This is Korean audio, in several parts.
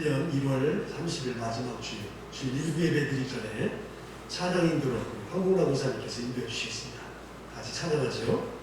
2021년 1월 30일 마지막 주일 일부 예배 드리기 전에 찬양 인도로 황공라 목사님께서 인도해 주시겠습니다. 같이 찬양하죠.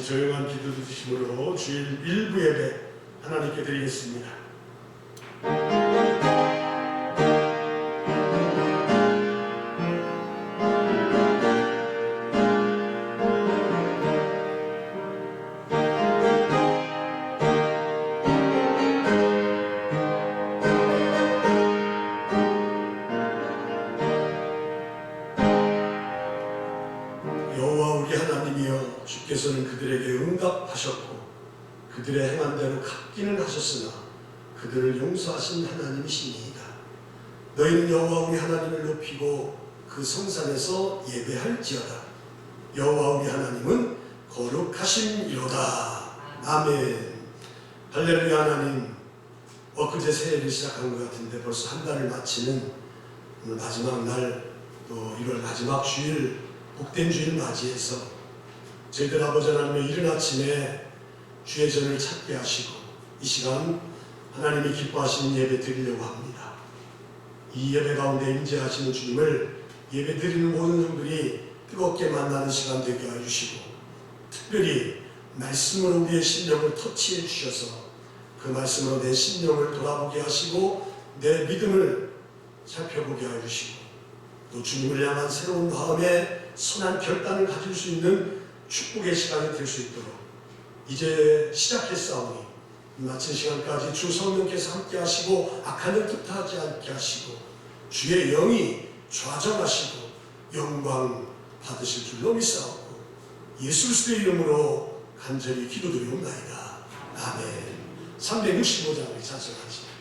같이 조용한 기도 드리심으로 주일 일부 예배 하나님께 드리겠습니다. 여호와 우리 하나님이여, 주께서는 그들에게 응답하셨고 그들의 행한 대로 갚기는 하셨으나 그들을 용서하신 하나님이시니이다. 너희는 여호와 우리 하나님을 높이고 그 성산에서 예배할지어다. 여호와 우리 하나님은 거룩하심이로다. 아멘. 할렐루야. 하나님, 엊그제 새해를 시작한 것 같은데 벌써 한 달을 마치는 오늘 마지막 날, 또 1월 마지막 주일, 복된 주일 맞이해서 저희들 아버지 하나님의 이른 아침에 주의 전을 찾게 하시고 이 시간 하나님이 기뻐하시는 예배 드리려고 합니다. 이 예배 가운데 임재하시는 주님을 예배 드리는 모든 종들이 뜨겁게 만나는 시간 되게 해주시고, 특별히 말씀으로 우리의 심령을 터치해 주셔서 그 말씀으로 내 심령을 돌아보게 하시고 내 믿음을 살펴보게 해주시고, 또 주님을 향한 새로운 마음에 선한 결단을 가질 수 있는 축복의 시간이 될 수 있도록 이제 시작했사오니 마친 시간까지 주 성령께서 함께 하시고 악한 일 뜻하지 않게 하시고 주의 영이 좌정하시고 영광 받으실 줄로 믿사옵고 예수 그리스도의 이름으로 간절히 기도드리옵나이다. 아멘. 365장을 찬송하시다.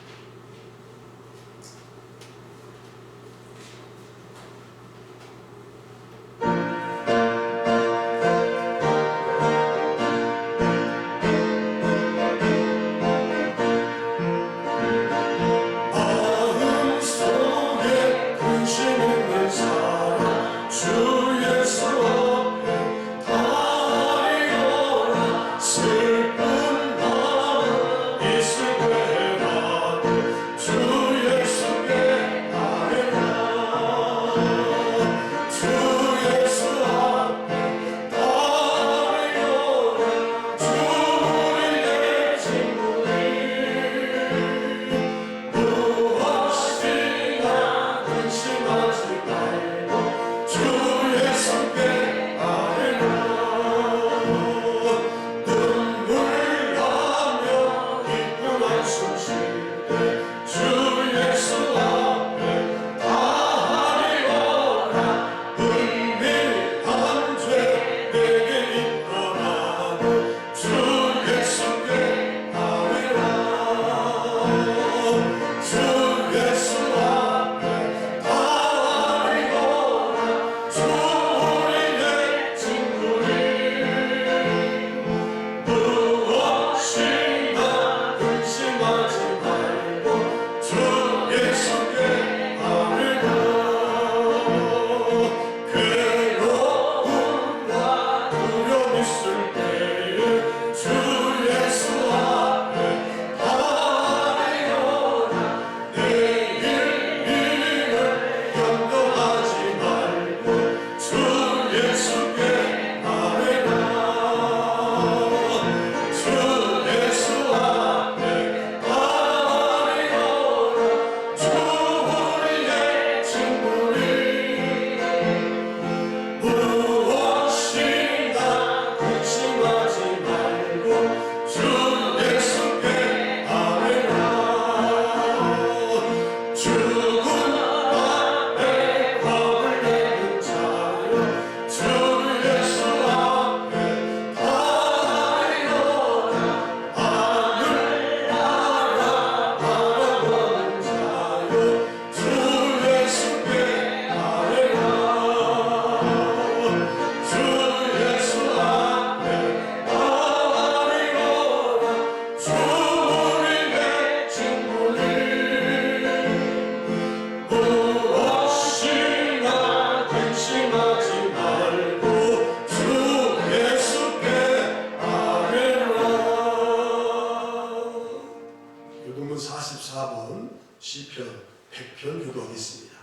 시편 100편 교도하겠습니다.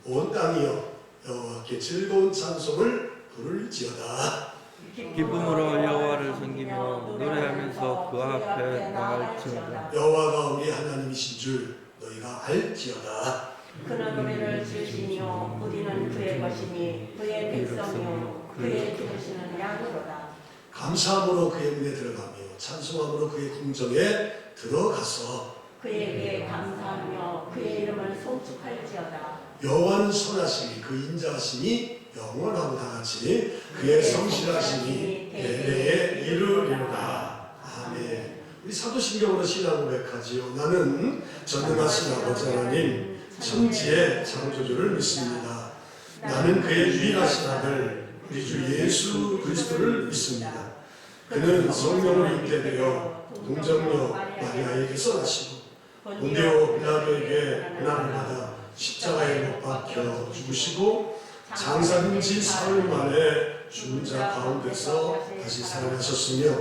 온 땅이여 여호와께 즐거운 찬송을 부를지어다. 기쁨으로 여호와를 섬기며 노래하면서 그 앞에 나갈지어다. 여호와가 우리 하나님이신 줄 너희가 알지어다. 그는 우리를 지으시며 우리는 그의 것이니 그의 백성이요 그의 기르시는 양으로다. 감사함으로 그의 문에 들어가며 찬송함으로 그의 궁정에 들어가서 그에게 감사하며 그의 이름을 송축할지어다. 여호와는 선하시니 그 인자하심이 영원하고 다같이 그의 성실하심이 대대에 이르리로다. 아멘. 우리 사도신경으로 신앙 고백하지요. 나는 전능하신 아버지 하나님 천지의 창조주를 믿습니다. 나는 그의 유일하신 아들 우리 주 예수 그리스도를 믿습니다. 그는 성령으로 잉태되어 동정녀 마리아에게서 나시고 본디오 빌라도에게 고난을 받아 십자가에 못 박혀 죽으시고 장사된 지 사흘 만에 죽은 자 가운데서 다시 살아나셨으며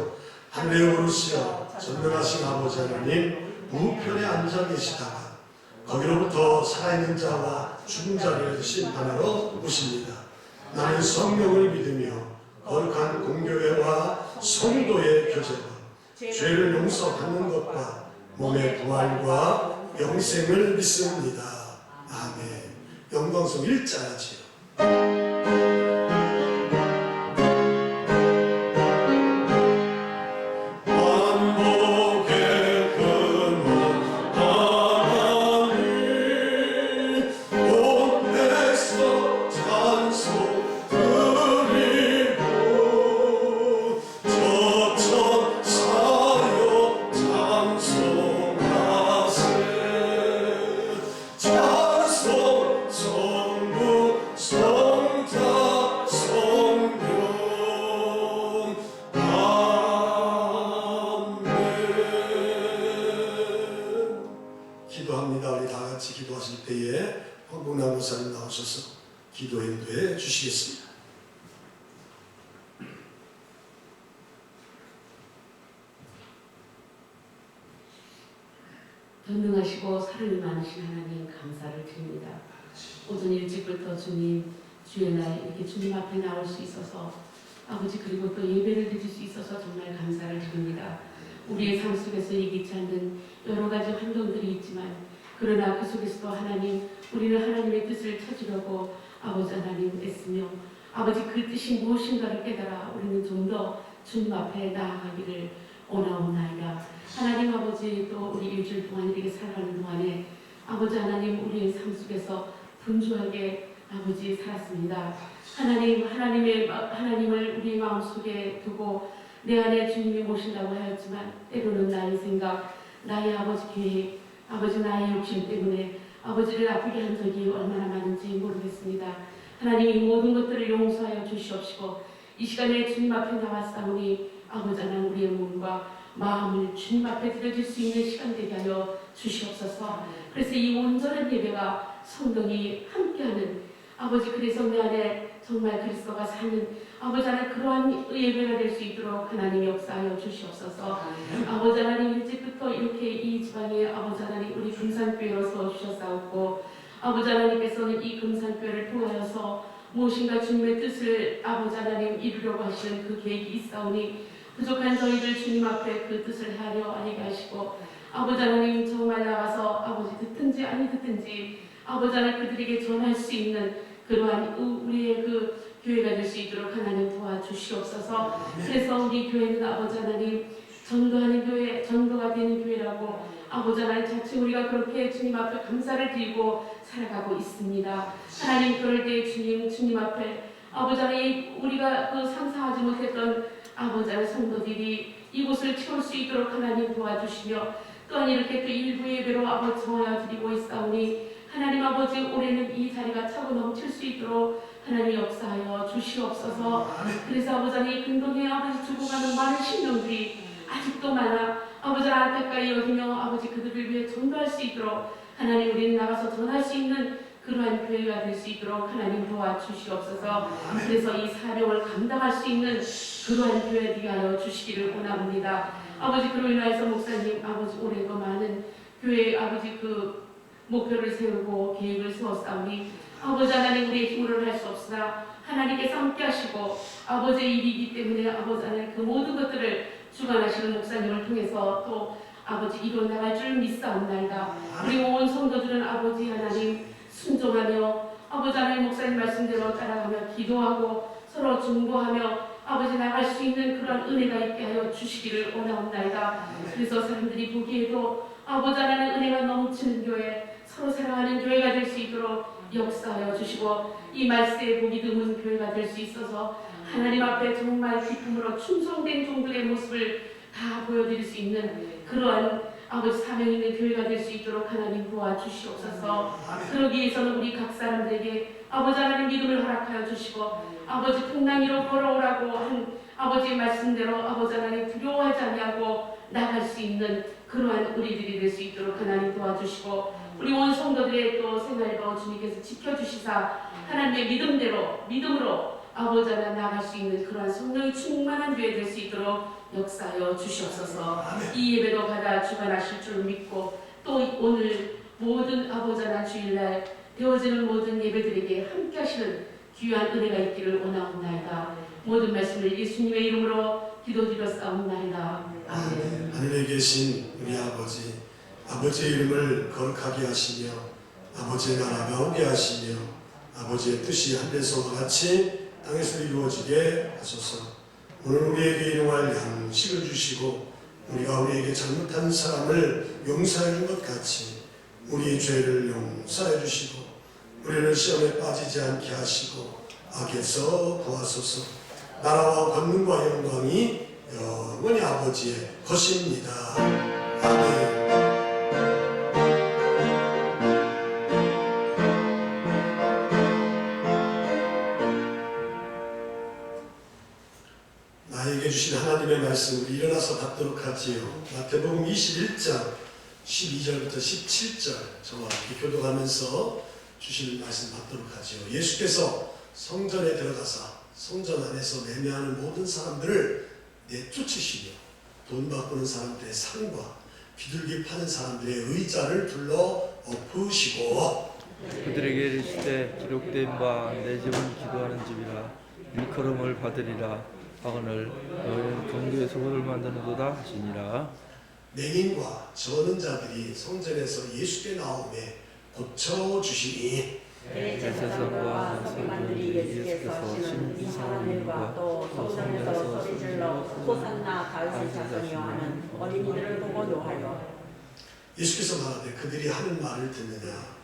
하늘에 오르시어 전능하신 아버지 하나님 우편에 앉아 계시다가 거기로부터 살아있는 자와 죽은 자를 심판하러 오십니다. 나는 성령을 믿으며 거룩한 공교회와 성도의 교제와 죄를 용서받는 것과 몸의 부활과 영생을 믿습니다. 아멘. 영광송 일자지요. 기도합니다. 우리 다 같이 기도하실 때에 황봉남 목사님 나오셔서 기도 인도해 주시겠습니다. 전능하시고 사랑이 많으신 하나님 감사를 드립니다. 오전 일찍부터 주님 주의 날 이렇게 주님 앞에 나올 수 있어서 아버지 그리고 또 예배를 드릴 수 있어서 정말 감사를 드립니다. 우리의 삶 속에서 예기치 않는 여러 가지 환경들이 있지만 그러나 그 속에서도 하나님 우리는 하나님의 뜻을 찾으려고 아버지 하나님 애쓰며 아버지 그 뜻이 무엇인가를 깨달아 우리는 좀 더 주님 앞에 나아가기를 원하옵나이다. 하나님 아버지 또 우리 일주일 동안 이렇게 살아가는 동안에 아버지 하나님 우리의 삶 속에서 분주하게 아버지 살았습니다. 하나님을 우리 마음속에 두고 내 안에 주님이 모신다고 하였지만 때로는 나의 생각, 나의 아버지 계획, 아버지 나의 욕심 때문에 아버지를 아프게 한 적이 얼마나 많은지 모르겠습니다. 하나님 이 모든 것들을 용서하여 주시옵시고 이 시간에 주님 앞에 나왔사오니 아버지 하나님 우리의 몸과 마음을 주님 앞에 드려질 수 있는 시간 되게 하여 주시옵소서. 그래서 이 온전한 예배가 성령이 함께하는 아버지 그래서 내 안에 정말 그리스도가 사는 아버지 하나님 그러한 예배가 될 수 있도록 하나님 역사하여 주시옵소서. 아버지 하나님 일찍부터 이렇게 이 지방에 아버지 하나님 우리 금산교회로 서주셨사옵고 아버지 하나님께서는 이 금산교회를 통하여서 무엇인가 주님의 뜻을 아버지 하나님 이루려고 하시는 그 계획이 있사오니 부족한 저희들 주님 앞에 그 뜻을 하려 알게 하시고 아버지 하나님 정말 나가서 아버지 듣든지 아니 듣든지 아버지 하나님 그들에게 전할 수 있는 그러한 우리의 그 교회가 될 수 있도록 하나님 도와주시옵소서. 그래서 우리 교회는 아버지 하나님 전도하는 교회, 전도가 되는 교회라고 아버지 하나님 자칭 우리가 그렇게 주님 앞에 감사를 드리고 살아가고 있습니다. 하나님 그럴 때 주님 앞에 아버지 하나님 우리가 그 상상하지 못했던 아버지 하나님 성도들이 이곳을 채울 수 있도록 하나님 도와주시며 또한 이렇게 또 일부 예배로 아버지 정하여 드리고 있사오니 하나님 아버지 올해는 이 자리가 차고 넘칠 수 있도록 하나님 역사하여 주시옵소서. 그래서 아버지 하나님 근동에 아버지 죽어가는 많은 심령들이 아직도 많아 아버지 안타까이 여기며 아버지 그들을 위해 전도할 수 있도록 하나님 우리는 나가서 전할 수 있는 그러한 교회가 될 수 있도록 하나님 도와주시옵소서. 그래서 이 사명을 감당할 수 있는 그러한 교회 되게 하여 주시기를 원합니다. 아버지 그로 인하여서 목사님 아버지 올해도 많은 교회 아버지 목표를 세우고 계획을 세웠사오니 아버지 하나님 우리의 힘으로는 할 수 없으나 하나님께서 함께 하시고 아버지의 일이기 때문에 아버지 하나님 그 모든 것들을 주관하시는 목사님을 통해서 또 아버지 이루어나갈 줄 믿사옵나이다. 우리 온 성도들은 아버지 하나님 순종하며 아버지 하나님 목사님 말씀대로 따라가며 기도하고 서로 중보하며 아버지 나갈 수 있는 그런 은혜가 있게 하여 주시기를 원하옵나이다. 그래서 사람들이 보기에도 아버지 하나님 은혜가 넘치는 교회, 서로 사랑하는 교회가 될 수 있도록 역사하여 주시고 이 말세에 보기 드문 교회가 될 수 있어서 하나님 앞에 정말 기쁨으로 충성된 종들의 모습을 다 보여드릴 수 있는 그러한 아버지 사명 있는 교회가 될 수 있도록 하나님 도와주시옵소서. 그러기 위해서는 우리 각 사람들에게 아버지 하나님 믿음을 허락하여 주시고 아버지 풍랑이로 걸어오라고 한 아버지의 말씀대로 아버지 하나님 두려워하지 아니하고 나갈 수 있는 그러한 우리들이 될 수 있도록 하나님 도와주시고 우리 온 성도들의 또 생활도 주님께서 지켜주시사 하나님의 믿음으로 아버지 하나님 나갈 수 있는 그러한 성령이 충만한 교회 될 수 있도록 역사하여 주시옵소서. 이 예배도 받아 주관하실 줄 믿고 또 오늘 모든 아버지 하나님 주일날 되어지는 모든 예배들에게 함께 하시는 귀한 은혜가 있기를 원하옵나이다. 모든 말씀을 예수님의 이름으로 기도드렸사옵나이다. 아멘. 하늘에 계신 우리 아버지, 아버지의 이름을 거룩하게 하시며 아버지의 나라가 오게 하시며 아버지의 뜻이 하늘에서와 같이 땅에서 이루어지게 하소서. 오늘 우리에게 일용할 양식을 주시고 우리가 우리에게 잘못한 사람을 용서해 준 것 같이 우리의 죄를 용서해 주시고 우리를 시험에 빠지지 않게 하시고 악에서 구하소서. 나라와 권능과 영광이 영원히 아버지의 것입니다. 아멘. 나에게 주신 하나님의 말씀 우리 일어나서 받도록 하지요. 마태복음 21장 12절부터 17절 저와 함께 교독하면서 주시는 말씀 받도록 하지요. 예수께서 성전에 들어가사 성전 안에서 매매하는 모든 사람들을 내쫓으시며 돈 바꾸는 사람들의 상과 비둘기 파는 사람들의 의자를 둘러 엎으시고 그들에게 이르시되 기록된 바 내 집은 기도하는 집이라 일컬음을 받으리라 하거늘 너희는 경주의 소문을 만드는도다 하시니라. 맹인과 저는 자들이 성전에서 예수께 나오매 고쳐주시니 대제사장과 서기관들이 예수께서 하시는 이상한 일과 또 성전에서 소리질러 호산나 다윗의 자손이여 하는 어린이들을 보고 노하여 예수께서 말하되 그들이 하는 말을 듣느냐.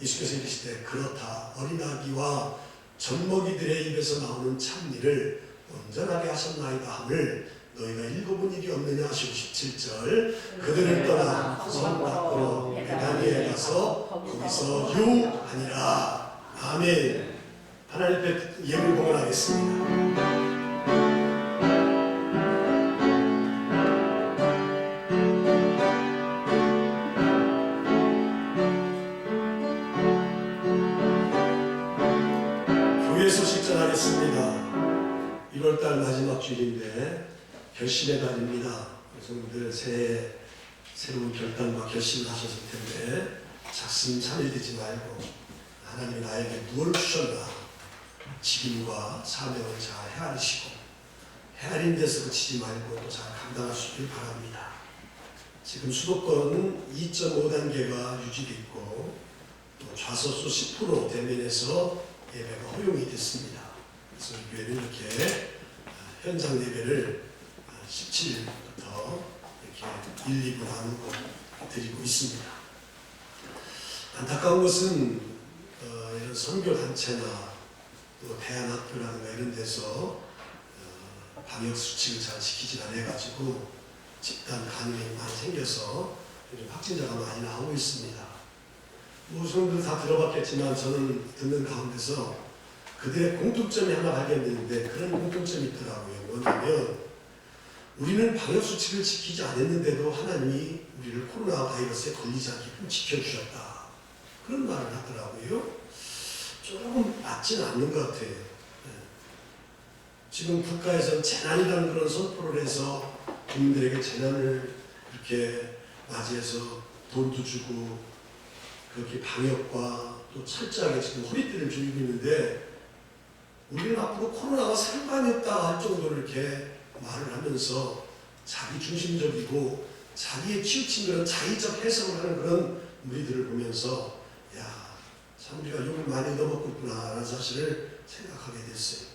예수께서 이르시되 그렇다. 어린아기와 젖먹이들의 입에서 나오는 참리를 온전하게 하셨나이다 함을 너희가 읽어본 일이 없느냐 하시고 17절 그들을 떠나 성 밖으로 베다니에 가서 거기서 유하니라. 아멘. 하나님 앞에 예물 봉헌하겠습니다. 교회 소식 전하겠습니다. 1월달 마지막 주일인데 결심의 달입니다. 여러분들 새해 새로운 결단과 결심을 하셨기 때문에 작심삼일되지 말고 하나님이 나에게 무엇을 주셨나 책임과 사명을 잘 헤아리시고 헤아린 데서 그치지 말고 또 잘 감당하시길 바랍니다. 지금 수도권은 2.5단계가 유지되어 있고 또 좌석수 10% 대면에서 예배가 허용이 됐습니다. 그래서 우리 교회는 이렇게 현장 예배를 17일부터 이렇게 1, 2부 나누고 드리고 있습니다. 안타까운 것은 이런 선교단체나 또 대안학교라든가 이런 데서 방역수칙을 잘 지키지 않아가지고 집단 감염이 많이 생겨서 요즘 확진자가 많이 나오고 있습니다. 모든 다 들어봤겠지만 저는 듣는 가운데서 그들의 공통점이 하나 발견되는데 그런 공통점이 있더라고요. 뭐냐면 우리는 방역수칙을 지키지 않았는데도 하나님이 우리를 코로나 바이러스에 걸리지 않게끔 지켜주셨다. 그런 말을 하더라고요. 조금 맞지는 않는 것 같아요. 지금 국가에서 재난이라는 그런 선포를 해서 국민들에게 재난을 이렇게 맞이해서 돈도 주고 그렇게 방역과 또 철저하게 지금 허리띠를 줄이고 있는데 우리는 앞으로 코로나와 상관이 없다 할 정도로 이렇게 말을 하면서 자기 중심적이고 자기의 치우친 그런 자의적 해석을 하는 그런 무리들을 보면서 야, 참 우리가 욕을 많이 얻어먹고 있구나라는 사실을 생각하게 됐어요.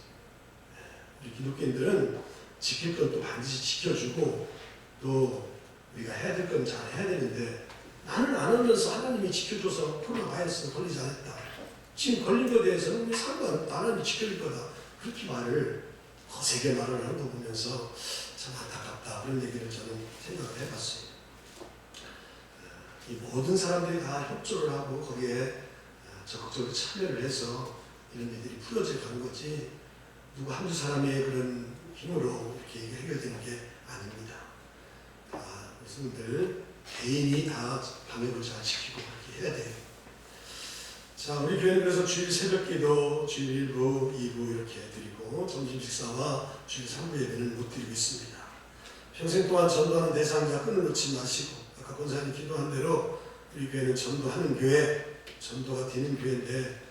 우리 기독교인들은 지킬 건 또 반드시 지켜주고 또 우리가 해야 될 건 잘 해야 되는데 나는 안 하면서 하나님이 지켜줘서 코로나 바이러스 걸리지 않았다. 지금 걸린 것에 대해서는 우리 상관없다. 하나님이 지켜줄 거다. 그렇게 말을 거세게 말을 하는 거 보면서 참 안타깝다. 그런 얘기를 저는 생각을 해봤어요. 이 모든 사람들이 다 협조를 하고 거기에 적극적으로 참여를 해서 이런 일들이 풀어져 가는 거지 누구 한두 사람의 그런 힘으로 이렇게 해결되는 게 아닙니다. 여러분들 개인이 다 방역을 잘 지키고 그렇게 해야 돼요. 자, 우리 교회는 그래서 주일 새벽기도, 주일 1부, 2부 이렇게 드리고 점심 식사와 주일 3부 예배는 못 드리고 있습니다. 평생 동안 전도하는 대상자 끈을 놓지 마시고 아까 권사님이 기도한 대로 우리 교회는 전도하는 교회, 전도가 되는 교회인데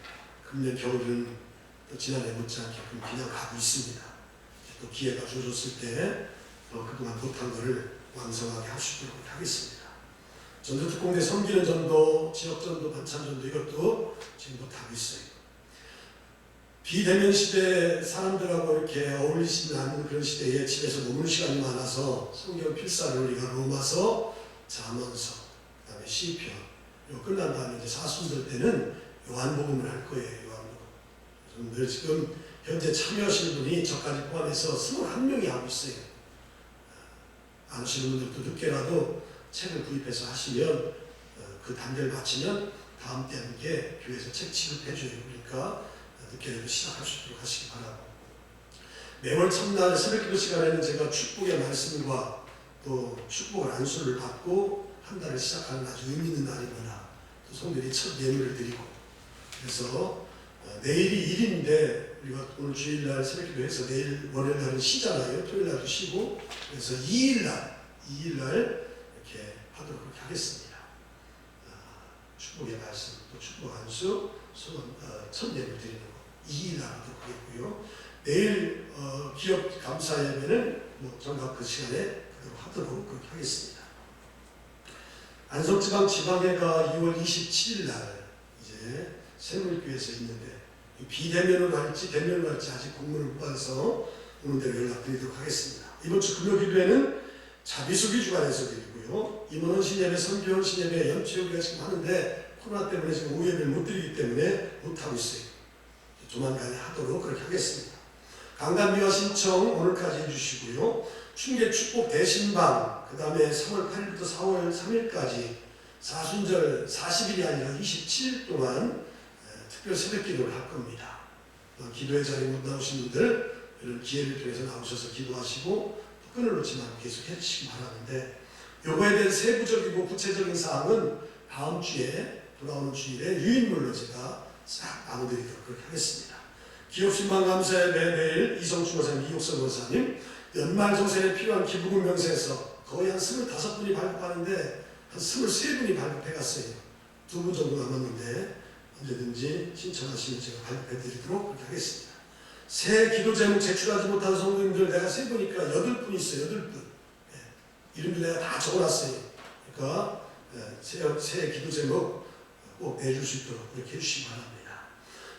금년 겨울은 또 지난해 못지않게끔 그냥 가고 있습니다. 또 기회가 주어졌을 때 또 그동안 못한 것을 완성하게 할 수 있도록 하겠습니다. 전도특공대 섬기는 전도, 지역전도, 반찬전도 이것도 지금 못하고 있어요. 비대면 시대 사람들하고 이렇게 어울리지 않는 그런 시대에 집에서 머무는 시간이 많아서 성경 필사를 우리가 로마서, 잠언서, 그 다음에 시편 이거 끝난 다음에 이제 사순절 때는 요한복음을 할 거예요. 요한복음. 여러분들 지금 현재 참여하시는 분이 저까지 포함해서 21명이 하고 있어요. 안 하시는 분들도 늦게라도 책을 구입해서 하시면 그 단계를 마치면 다음 때 함께 교회에서 책 취급해줘요. 그러니까 늦게라도 시작할 수 있도록 하시기 바라고. 매월 첫날 새벽기도 시간에는 제가 축복의 말씀과 또 축복의 안수를 받고 한 달을 시작하는 아주 의미 있는 날이구나. 또 성들이 첫 예물을 드리고 그래서 내일이 일인데 우리가 오늘 주일날 새벽기도 해서 내일 월요일날은 쉬잖아요. 토요일날도 쉬고 그래서 2일날 이렇게 하도록 그렇게 하겠습니다. 축복의 말씀, 또 축복 안수, 첫 예물 드리는 거 2일날 하도록 하겠고요. 내일 기업 감사 예배는 정각 그 시간에 하도록 그렇게 하겠습니다. 안성지방 지방회가 2월 27일날 이제 새물교회에서 있는데 비대면으로 할지 대면으로 할지 아직 공문을 못 받아서 오는 대로 연락드리도록 하겠습니다. 이번 주 금요기도에는 자비수비 주간에서 드리고요. 임원원 신예배, 선교원 신예배, 연초예배가 지금 하는데 코로나 때문에 지금 오예배를 못 드리기 때문에 못하고 있어요. 조만간에 하도록 그렇게 하겠습니다. 강단미화 신청 오늘까지 해주시고요. 충계축복 대신방 그 다음에 3월 8일부터 4월 3일까지 사순절 40일이 아니라 27일 동안 특별 새벽기도를 할 겁니다. 기도의 자리에 못 나오신 분들 이런 기회를 통해서 나오셔서 기도하시고 끈을 놓지 말고 계속 해주시기 바라는데 요거에 대한 세부적이고 구체적인 사항은 다음 주에 돌아오는 주일에 유인물로 제가 싹 나눠드리도록 그렇게 하겠습니다. 기업신방 감사의 매일 이성춘 원사님, 이옥선 원사님 연말정산에 필요한 기부금 명세에서 거의 한 25분이 발급하는데 한 23분이 발급해갔어요. 2분 정도 남았는데 언제든지 신청하시면 제가 발급해드리도록 그렇게 하겠습니다. 새 기도 제목 제출하지 못한 성도님들 내가 세보니까 8분 있어요. 8분. 이름도 내가 다 적어놨어요. 그러니까 새 기도 제목 꼭 내줄 수 있도록 그렇게 해주시기 바랍니다.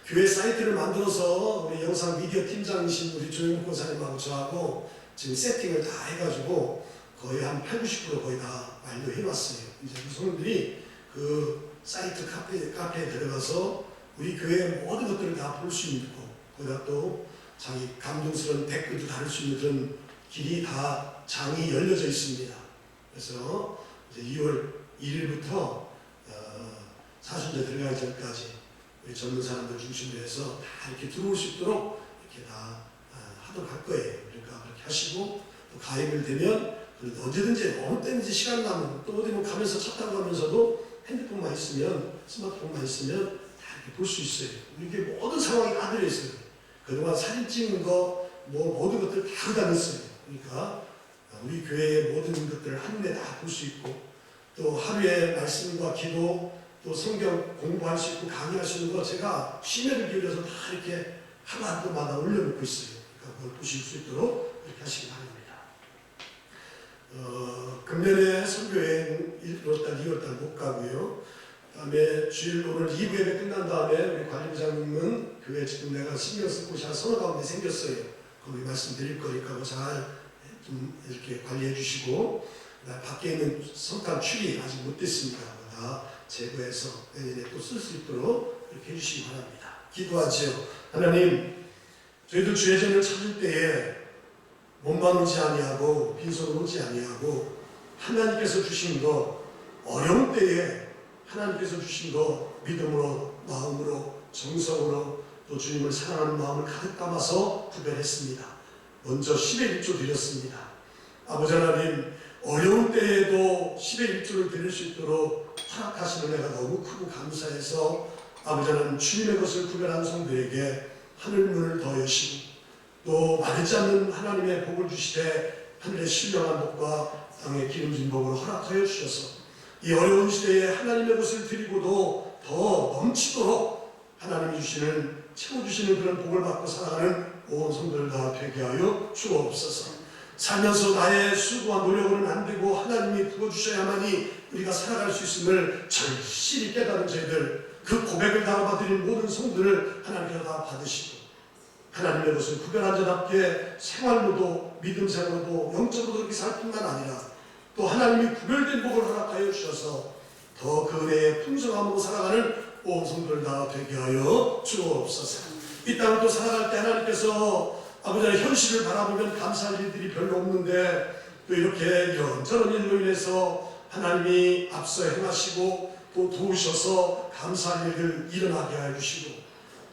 교회 사이트를 만들어서 우리 영상 미디어 팀장이신 우리 조영국 권사님하고 저하고 지금 세팅을 다 해가지고 거의 한 80, 90% 거의 다 완료해놨어요. 이제 그 성도들이 그 사이트 카페에 들어가서 우리 교회의 모든 것들을 다 볼 수 있고 거기다 또 자기 감동스러운 댓글도 다룰 수 있는 그런 길이 다 장이 열려져 있습니다. 그래서 이제 2월 1일부터 사순절 들어가기 전까지 우리 젊은 사람들 중심으로 해서 다 이렇게 들어올 수 있도록 이렇게 다 하도록 할 거예요. 그러니까 그렇게 하시고 또 가입을 되면 언제든지 어느 때든지 시간 나면 또 어디 뭐 가면서 차 타고 가면서도 핸드폰만 있으면 스마트폰만 있으면 다 이렇게 볼 수 있어요. 이게 모든 상황이 다 들어있어요. 그동안 사진 찍는 거 뭐 모든 것들 다 다녔어요. 그러니까 우리 교회의 모든 것들을 한눈에 다 볼 수 있고 또 하루에 말씀과 기도 또 성경 공부할 수 있고 강의할 수 있는 거 제가 심혈을 기울여서 다 이렇게 하나마다 올려놓고 있어요. 그러니까 그걸 보실 수 있도록 이렇게 하시기 바랍니다. 금년에 선교여행 1월달, 2월달 못 가고요. 다음에 주일 오늘 2부 예배 끝난 다음에 우리 관리부장님은 교회 지금 내가 신경 쓸 곳이 한 서너 가운데 생겼어요. 거기 말씀드릴 거니까 잘 좀 이렇게 관리해 주시고, 밖에 있는 성탄 추리 아직 못 됐습니다. 다 제거해서 내년에 또 쓸 수 있도록 이렇게 해주시기 바랍니다. 기도하지요. 하나님, 저희들 주의 전을 찾을 때에 몸만 오지 아니하고 빈손으로 오지 아니하고 하나님께서 주신 거, 어려운 때에 하나님께서 주신 거 믿음으로, 마음으로, 정성으로 또 주님을 사랑하는 마음을 가득 담아서 구별했습니다. 먼저 10의 1조 드렸습니다. 아버지 하나님, 어려운 때에도 10의 1조를 드릴 수 있도록 허락하시는 애가 너무 크고 감사해서 아버지 하나님, 주님의 것을 구별한 성도에게 하늘 문을 더 여시고 또 마르지 않는 하나님의 복을 주시되 하늘의 신령한 복과 땅의 기름진 복을 허락하여 주셔서 이 어려운 시대에 하나님의 것을 드리고도 더 넘치도록 하나님이 주시는, 채워주시는 그런 복을 받고 살아가는 온 성도들 다 되게 하여 주옵소서. 살면서 나의 수고와 노력으로는 안 되고 하나님이 부어주셔야만이 우리가 살아갈 수 있음을 절실히 깨달은 저희들, 그 고백을 다 받아들인 모든 성도들을 하나님께서 다 받으시고 하나님의 것을 구별한 자답게 생활로도 믿음 생활로도 영적으로도 그렇게 살 뿐만 아니라 또 하나님이 구별된 복을 허락하여 주셔서 더 그 은혜의 풍성함으로 살아가는 온 성도들 다 되게 하여 주옵소서. 이 땅을 또 살아갈 때 하나님께서 아버지의 현실을 바라보면 감사할 일들이 별로 없는데 또 이렇게 이런저런 일로 인해서 하나님이 앞서 행하시고 또 도우셔서 감사할 일을 일어나게 해주시고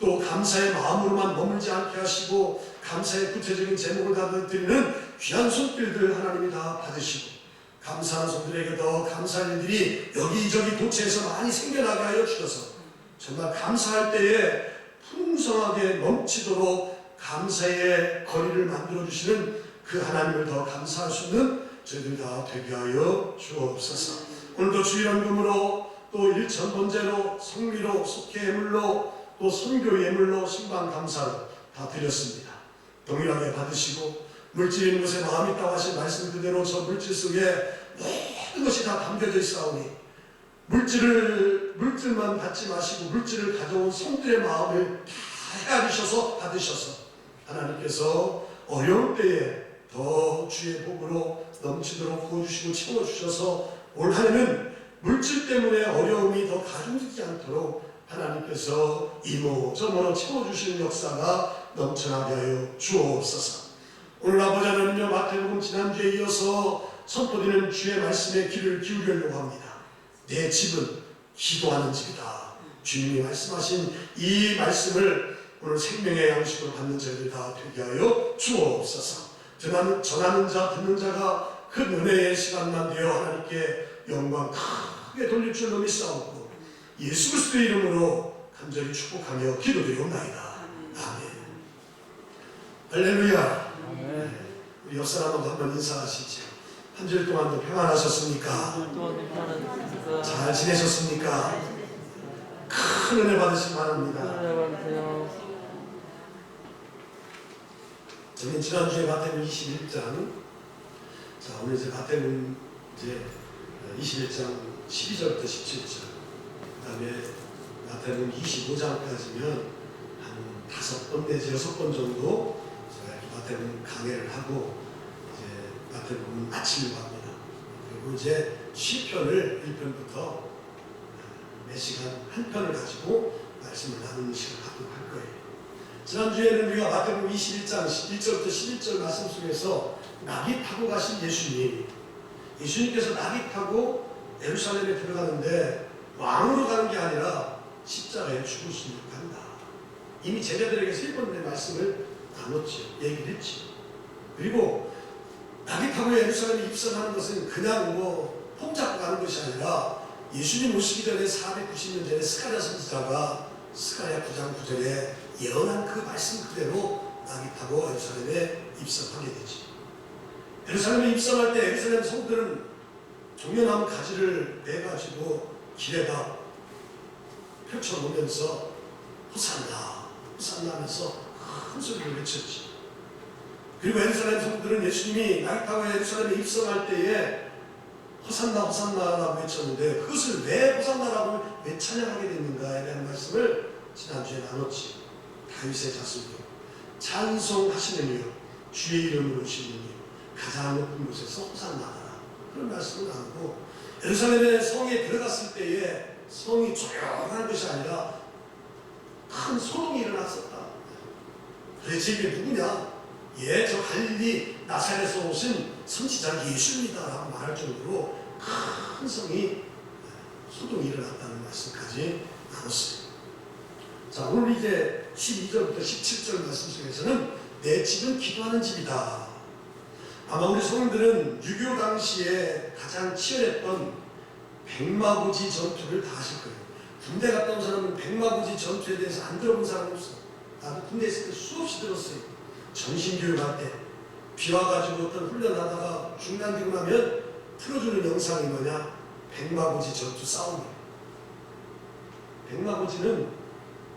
또 감사의 마음으로만 머물지 않게 하시고 감사의 구체적인 제목을 다 드리는 귀한 손길들 하나님이 다 받으시고 감사하는 손들에게 더 감사할 일들이 여기저기 도처에서 많이 생겨나게 하여 주셔서 정말 감사할 때에 풍성하게 넘치도록 감사의 거리를 만들어주시는 그 하나님을 더 감사할 수 있는 저희들 다 되게 하여 주옵소서. 오늘도 주일헌금으로 또 일천번제로 성미로 속회 예물로 또 선교 예물로 신방 감사로 다 드렸습니다. 동일하게 받으시고 물질 있는 것에 마음이 있다고 하신 말씀 그대로 저 물질 속에 모든 것이 다 담겨져 있사오니 물질만 받지 마시고 물질을 가져온 성들의 마음을 다 헤아리셔서 받으셔서 하나님께서 어려울 때에 더 주의 복으로 넘치도록 부어주시고 채워주셔서 올 한해는 물질 때문에 어려움이 더 가중되지 않도록 하나님께서 이모저모로 채워주시는 역사가 넘쳐나게 하여 주옵소서. 오늘 아버지 하나님여, 마태복음 지난주에 이어서 선포되는 주의 말씀에 귀를 기울이려고 합니다. 내 집은 기도하는 집이다. 주님이 말씀하신 이 말씀을 오늘 생명의 양식으로 받는 저희들 다 되게 하여 주옵소서. 전하는 자, 듣는 자가 큰 은혜의 시간만 되어 하나님께 영광 크게 돌릴 줄 믿사옵고 예수 그리스도의 이름으로 간절히 축복하며 기도드리옵나이다. 아멘. 할렐루야. 우리 옆 사람하고 한번 인사하시죠. 한 주일 동안도 평안하셨습니까? 잘 지내셨습니까? 큰 은혜 받으시기 바랍니다. 저는 지난주에 마태복음 21장, 자 오늘 이제 마태복음 이제 21장 12절부터 17절, 그 다음에 마태복음 25장까지면 한 5번 내지 6번 정도 제가 마태복음 강해를 하고 이제 마태복음 마치려고 합니다. 그리고 이제 시편을 1편부터 매 시간 한 편을 가지고 말씀을 나누는 시간을 갖도록 할 거예요. 지난주에는 우리가 마태복음 21장 1절부터 11절 말씀 속에서 낙이 타고 가신 예수님께서 낙이 타고 예루살렘에 들어가는데 왕으로 가는 게 아니라 십자가에 죽으시려고 한다. 이미 제자들에게 3번의 말씀을 나눴죠. 얘기를 했죠. 그리고 낙이 타고 예루살렘에 입성하는 것은 그냥 폼 잡고 가는 것이 아니라 예수님 오시기 전에 490년 전에 스가랴 선지자가 스가랴 9장 9절에 예언한 그 말씀 그대로 낙이 타고 예루살렘에 입성하게 되지. 예루살렘에 입성할 때 예루살렘 성들은 종려나무 가지를 내가지고 길에다 펼쳐놓으면서 호산나, 호산나 하면서 큰 소리로 외쳤지. 그리고 예루살렘 성도들은 예수님이 나귀 타고 예루살렘에 입성할 때에 호산나 호산나라고 외쳤는데 그것을 왜 호산나라고 왜 찬양하게 됐는가에 대한 말씀을 지난주에 나눴지. 다윗의 자손이요 찬송하시는 이요 주의 이름으로 오시는 이요 가장 높은 곳에서 호산나라 그런 말씀을 나누고 예루살렘의 성에 들어갔을 때에 성이 조용한 것이 아니라 큰 소동이 일어났었다. 도대체 이게 누구냐? 예, 저 갈릴리 나사렛에서 오신 선지자 예수입니다 라고 말할 정도로 큰 성이 소동이 일어났다는 말씀까지 나눴어요. 자, 오늘 이제 12절부터 17절 말씀 속에서는 내 집은 기도하는 집이다. 아마 우리 성인들은 유교 당시에 가장 치열했던 백마고지 전투를 다 하실 거예요. 군대 갔다 온 사람은 백마고지 전투에 대해서 안 들어본 사람이 없어. 나도 군대 있을 때 수없이 들었어요. 전신교육할 때 비 와가지고 어떤 훈련하다가 중단되고 나면 풀어주는 영상이 뭐냐? 백마고지 전투 싸움이에요. 백마고지는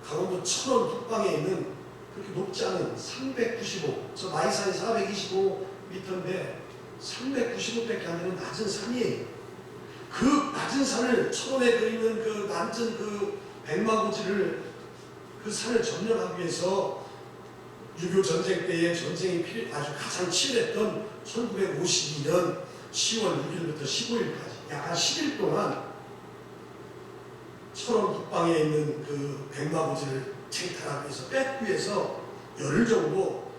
강원도 천원 북방에 있는 그렇게 높지 않은 395, 저 마이산이 425m인데 395밖에 안 되는 낮은 산이에요. 그 낮은 산을 천원에 그리는 그 낮은 그 백마고지를 그 산을 점령하기 위해서 유교 전쟁 때에 전쟁이 아주 가장 치열했던 1952년 10월 6일부터 15일까지 약 한 10일 동안 천원 북방에 있는 그 백마고지를 쟁탈하기 위해서 뺏기 위해서 열흘 정도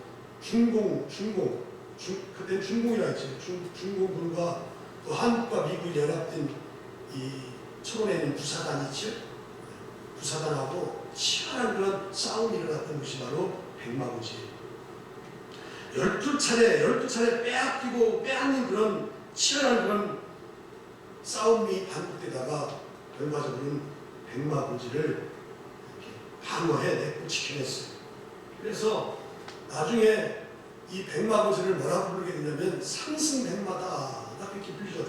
그때 중공이라 했죠. 중공군과 또 한국과 미국이 연합된 이 천원에 있는 부사단이 있죠. 부사단하고 치열한 그런 싸움이 일어났던 것이 바로 백마고지예요. 12차례 빼앗기고 빼앗는 그런 치열한 그런 싸움이 반복되다가 결과적으로는 백마고지를 방어해냈고 지켜냈어요. 그래서 나중에 이 백마고지를 뭐라고 부르게 되냐면 상승백마다 그렇게 불리죠.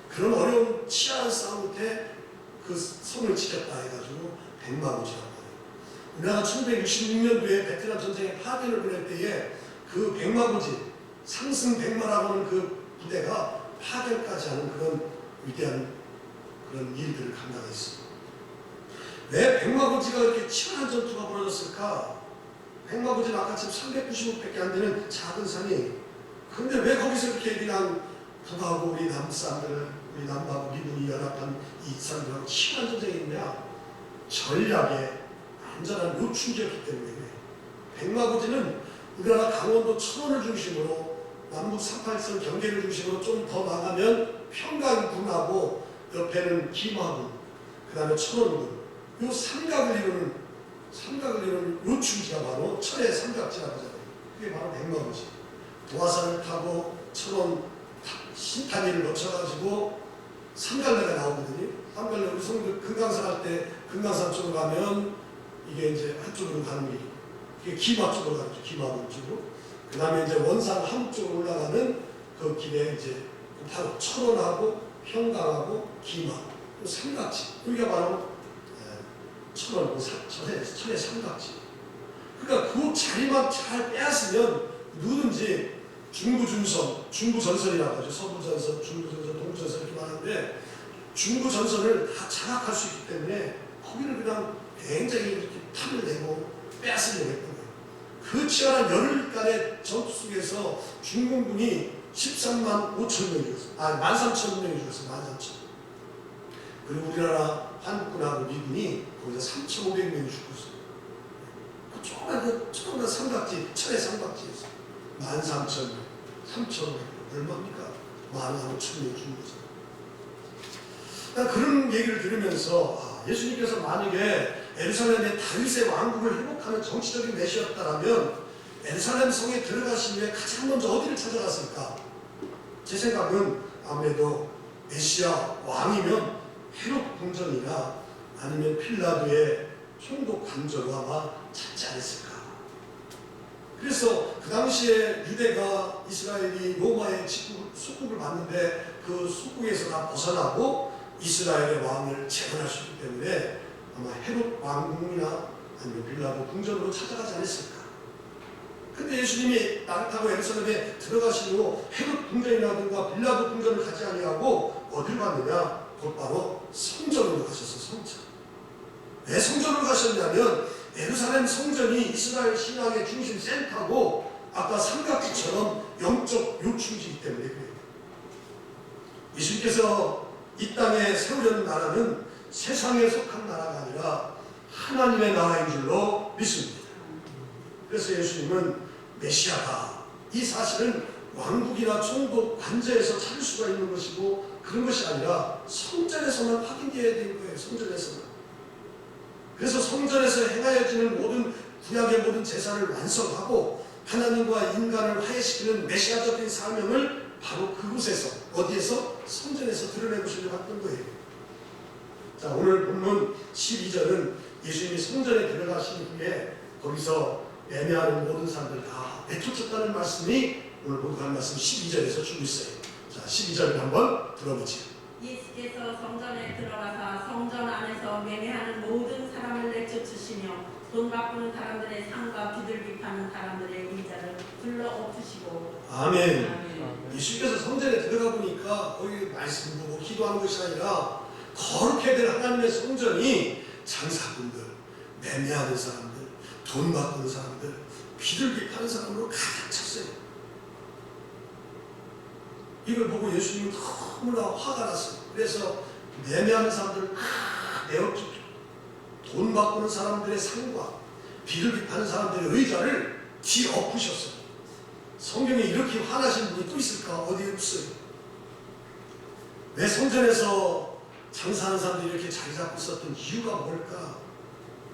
그런 어려운 치열한 싸움 끝에 그 성을 지켰다 해가지고 백마고지라고 해요. 우리나라가 1966년도에 베트남 전쟁에 파견을 보낼 때에 그 백마고지 상승백마라고 하는 그 부대가 파견까지 하는 그런 위대한 그런 일들을 감당했어요. 왜 백마고지가 이렇게 치열한 전투가 벌어졌을까? 백마고지는 아까처럼 395밖에 안 되는 작은 산이에요. 근데 왜 거기서 이렇게 그냥 북하고 우리 남사람들, 우리 남하고 미국이 연합한 이 사람들하고 치열한 전쟁이 있냐? 전략에 완전한 요충지였기 때문에 그래요. 백마고지는 우리나라 강원도 천원을 중심으로 남북 38선 경계를 중심으로 좀 더 나가면 평강군하고 옆에는 김하군, 그 다음에 천원군 요 삼각을 이루는 요충지가 바로 천의 삼각지라고 하잖아요. 그게 바로 백마고지. 도화산을 타고 천원 신탄위를 거쳐가지고 삼갈래가 나오거든요. 삼갈래 우리 성도 금강산 할 때 금강산 쪽으로 가면 이게 이제 한쪽으로 가는 길이 이게 기마 쪽으로 가죠. 기마군 쪽으로. 그 다음에 이제 원산 함 쪽으로 올라가는 그 길에 이제 바로 천원하고 평강하고 기마 그 삼각지. 여기가 바로 천원 천의 삼각지. 그러니까 그 자리만 잘 빼앗으면 누구든지 중부전선이라고 하죠. 서부전선, 중부전선, 동부전선 이렇게 많은데 중부전선을 다 장악할 수 있기 때문에 거기를 그냥 굉장히 이렇게 탑을 내고 빼앗으려고 했던 거예요. 그 치열한 열흘간의 전투 속에서 중공군이 13만 5천 명이 죽었어요. 13,000명이 죽었어요. 13,000. 그리고 우리나라 한국군하고 미군이 거기서 3,500명이 죽었어요. 그 조그만 삼각지, 천의 삼각지에서 13,000명, 3,500명 얼마입니까? 15,000명 죽은 거죠. 그런 얘기를 들으면서 예수님께서 만약에 예루살렘의 다윗의 왕국을 회복하는 정치적인 메시였다라면 예루살렘 성에 들어가신 후에 가장 먼저 어디를 찾아갔을까? 제 생각은 아무래도 메시아 왕이면 헤롯 궁전이나 아니면 필라도의 총독 관저로 아마 찾지 않았을까? 그래서 그 당시에 유대가 이스라엘이 로마의 속국을 받는데 그 속국에서 다 벗어나고 이스라엘의 왕을 재건할 수 있기 때문에 아마 헤롯 왕궁이나 아니면 빌라도 궁전으로 찾아가지 않았을까? 근데 예수님이 나를 타고 예루살렘에 들어가시고 헤롯 궁전이라든가 빌라도 궁전을 가지 아니하고 어딜 갔느냐? 곧바로 성전으로 가셨어. 성전. 왜 성전으로 가셨냐면 예루살렘 성전이 이스라엘 신앙의 중심 센터고 아까 삼각지처럼 영적 요충지이기 때문에 그래요. 예수님께서 이 땅에 세우려는 나라는 세상에 속한 나라가 아니라 하나님의 나라인 줄로 믿습니다. 그래서 예수님은 메시아다. 이 사실은 왕국이나 총독, 관제에서 찾을 수가 있는 것이고 그런 것이 아니라 성전에서만 확인되어야 되는 거예요. 성전에서만. 그래서 성전에서 행하여지는 모든 구약의 모든 제사를 완성하고 하나님과 인간을 화해시키는 메시아적인 사명을 바로 그곳에서 어디에서? 성전에서 드러내고 싶어 했던 거예요. 자, 오늘 본문 12절은 예수님이 성전에 들어가신 후에 거기서 예매하는 모든 사람들 다 내쫓았다는 말씀이 오늘 본문한 말씀 12절에서 주고 있어요. 자, 12절을 한번 들어보죠. 예수께서 성전에 들어가사 성전 안에서 매매하는 모든 사람을 내쫓으시며 돈 바꾸는 사람들의 상과 비둘기 파는 사람들의 의자를 불러 엎으시고. 아멘. 아멘. 예수께서 성전에 들어가 보니까 거기 말씀 보고 기도하는 것이 아니라 거룩해야 될 하나님의 성전이 장사꾼들, 매매하는 사람들, 돈 바꾸는 사람들, 비둘기 파는 사람으로 가득 찼어요. 이걸 보고 예수님은 너무나 화가 났어요. 그래서 매매하는 사람들을 다 내어쫓고 돈 바꾸는 사람들의 상과 비둘기 파는 사람들의 의자를 뒤엎으셨어요. 성경에 이렇게 화나신 분이 또 있을까? 어디에 없어요. 왜 성전에서 장사하는 사람들이 이렇게 자리 잡고 있었던 이유가 뭘까?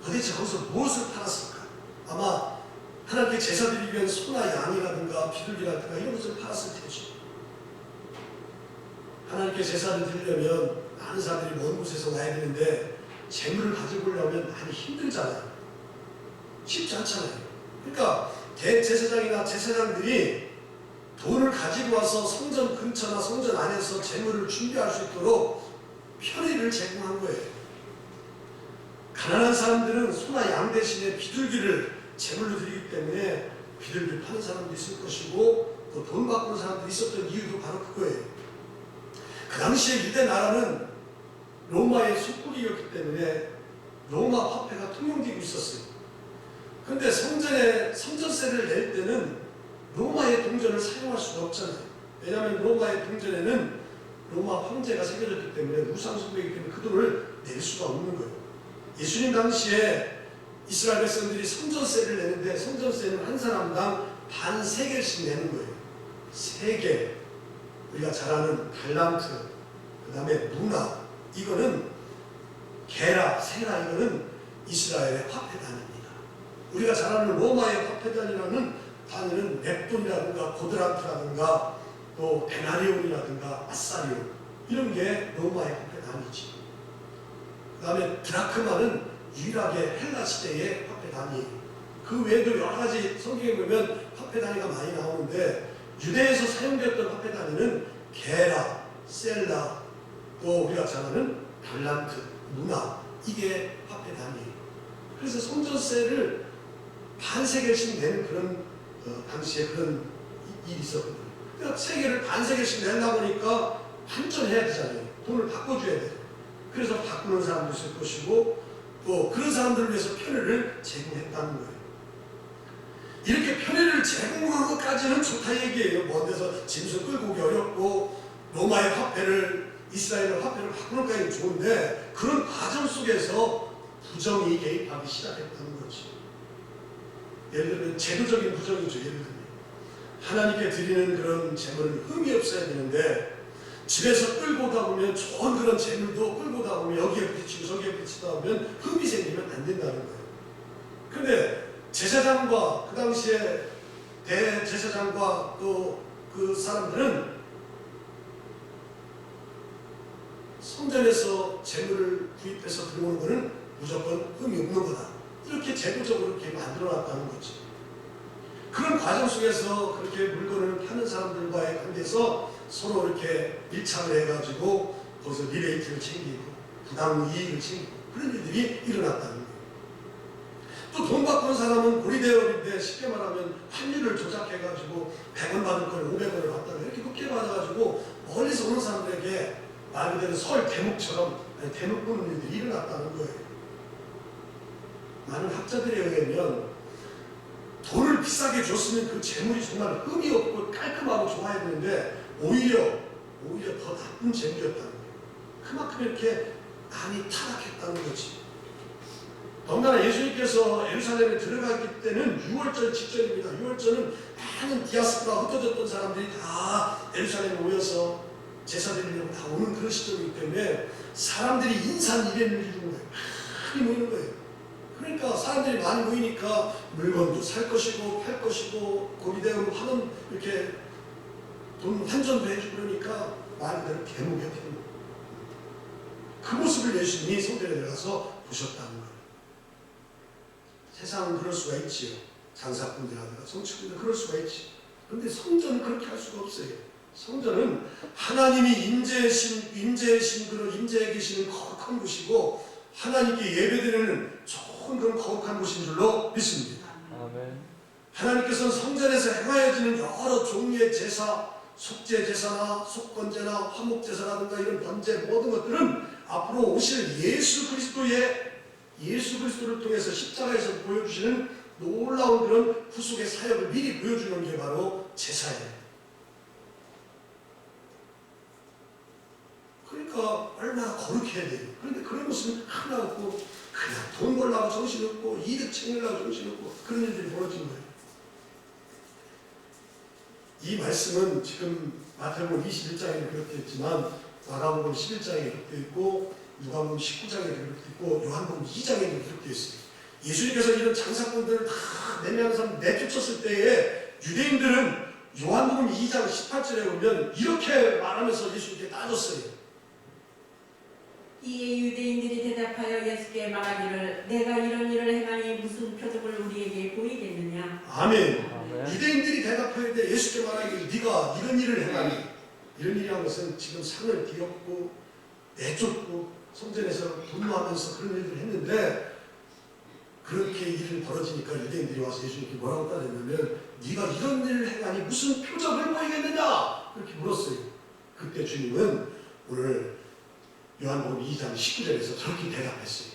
도대체 거기서 무엇을 팔았을까? 아마 하나님께 제사 드리기 위한 소나 양이라든가 비둘기라든가 이런 것을 팔았을 테죠. 하나님께 제사를 드리려면 많은 사람들이 먼 곳에서 와야 되는데 재물을 가지고 오려면 많이 힘들잖아요. 쉽지 않잖아요. 그러니까 대제사장이나 제사장들이 돈을 가지고 와서 성전 근처나 성전 안에서 재물을 준비할 수 있도록 편의를 제공한 거예요. 가난한 사람들은 소나 양 대신에 비둘기를 제물로 드리기 때문에 비둘기를 파는 사람도 있을 것이고 또 돈 바꾸는 사람도 있었던 이유도 바로 그거예요. 그 당시에 유대 나라는 로마의 속국이었기 때문에 로마 화폐가 통용되고 있었어요. 그런데 성전세를 낼 때는 로마의 동전을 사용할 수가 없잖아요. 왜냐하면 로마의 동전에는 로마 황제가 새겨졌기 때문에 우상숭배이기 때문에 그 돈을 낼 수가 없는 거예요. 예수님 당시에 이스라엘 백성들이 성전세를 내는데 성전세는 한 사람당 반 세겔씩 내는 거예요. 세겔. 우리가 잘 아는 달란트, 그 다음에 문화, 이거는 게라, 세라, 이거는 이스라엘의 화폐 단위입니다. 우리가 잘 아는 로마의 화폐 단위라는 단위는 넵돈이라든가 고드란트라든가 또 데나리온이라든가 아사리온, 이런 게 로마의 화폐 단위지. 그 다음에 드라크마는 유일하게 헬라 시대의 화폐 단위예요. 그 외에도 여러 가지 성경에 보면 화폐 단위가 많이 나오는데 유대에서 사용되었던 화폐 단위는 게라, 셀라, 또 우리가 잘 아는 달란트, 문화, 이게 화폐 단위예요. 그래서 성전세를 반세겔씩 내는 그런 당시에 그런 일이 있었거든요. 그러니까 세겔을 반세겔씩 내려다 보니까 환전해야 되잖아요. 돈을 바꿔줘야 돼요. 그래서 바꾸는 사람도 있을 것이고 또 그런 사람들을 위해서 편의를 제공했다는 거예요. 이렇게 편의를 제공한 것까지는 좋다 얘기예요. 먼 데서 짐승 끌고 오기 어렵고 로마의 화폐를 이스라엘의 화폐를 바꾸는 것까지 좋은데 그런 과정 속에서 부정이 개입하기 시작했다는 거지. 예를 들면 제도적인 부정이죠. 예를 들면 하나님께 드리는 그런 재물은 흠이 없어야 되는데 집에서 끌고 오다 보면 좋은 그런 재물도 끌고 오다 보면 여기에 부딪히고 저기에 부딪히다 보면 흠이 생기면 안 된다는 거예요. 그런데 제사장과 그 당시에 대제사장과 또 그 사람들은 성전에서 재물을 구입해서 들어오는 것은 무조건 흠이 없는 거다. 이렇게 제도적으로 이렇게 만들어놨다는 거지. 그런 과정 속에서 그렇게 물건을 파는 사람들과의 관계에서 서로 이렇게 밀착을 해가지고 거기서 리베이트를 챙기고 부당 이익을 챙기고 그런 일들이 일어났다는 거예요. 또 돈 바꾸는 사람은 고리대업인데 쉽게 말하면 환율을 조작해가지고 100원 받을 걸 500원을 받다가 이렇게 높게 받아가지고 멀리서 오는 사람들에게 말 그대로 설 대목처럼 대목 보는 일들이 일어났다는 거예요. 많은 학자들에 의하면 돈을 비싸게 줬으면 그 재물이 정말 흠이 없고 깔끔하고 좋아야 되는데 오히려 더 나쁜 재물이었다는 거예요. 그만큼 이렇게 많이 타락했다는 거지. 더군다나 예수님께서 예루살렘에 들어가기 때는 6월절 직전입니다. 6월절은 많은 디아스포라 흩어졌던 사람들이 다 예루살렘에 모여서 제사 드리려고 다 오는 그런 시점이기 때문에 사람들이 인산 이례를 이루는 거예요. 많이 모이는 거예요. 그러니까 사람들이 많이 모이니까 물건도 살 것이고 팔 것이고 고리대으로 하는 이렇게 돈 환전도 해주고 그러니까 말 그대로 개목이 되는 거예요. 그 모습을 예수님이 성전에 들어가서 보셨다는 거예요. 세상은 그럴 수가 있지요. 장사꾼들하든가 정치꾼들 그럴 수가 있지. 그런데 성전은 그렇게 할 수가 없어요. 성전은 하나님이 임재하신 그런 임재해 계시는 거룩한 곳이고 하나님께 예배드리는 좋은 그런 거룩한 곳인 줄로 믿습니다. 아멘. 하나님께서는 성전에서 행하여지는 여러 종류의 제사, 속죄 제사나 속건제나 화목 제사라든가 이런 번제 모든 것들은 앞으로 오실 예수 그리스도를 통해서 십자가에서 보여주시는 놀라운 그런 후속의 사역을 미리 보여주는 게 바로 제사예요. 그러니까 얼마나 거룩해야 돼요. 그런데 그런 모습은 하나 없고 그냥 돈 벌려고 정신없고 이득 챙기려고 정신없고 그런 일들이 벌어진 거예요. 이 말씀은 지금 마태복음 21장에 기록되어 있지만 마가복음 11장에 기록되어 있고 누가복음 19장에 기록되어 있고 요한복음 2장에 기록되어 있어요. 예수님께서 이런 장사꾼들을 다 내면하는 사람 내쫓았을 때에 유대인들은 요한복음 2장 18절에 보면 이렇게 말하면서 예수님께 따졌어요. 이에 유대인들이 대답하여 예수께 말하기를 내가 이런 일을 행하니 무슨 표적을 우리에게 보이겠느냐. 아멘. 아멘. 유대인들이 대답할 때 예수께 말하기를 네가 이런 일을 행하니, 이런 일이라는 것은 지금 상을 뒤엎고 내쫓고 성전에서 분노하면서 그런 일들을 했는데 그렇게 일이 벌어지니까 유대인들이 와서 예수님께 뭐라고 따졌냐면 네가 이런 일을 행하니 무슨 표적을 보이겠느냐 그렇게 물었어요. 그때 주님은 오늘 요한복음 2장 19절에서 저렇게 대답했어요.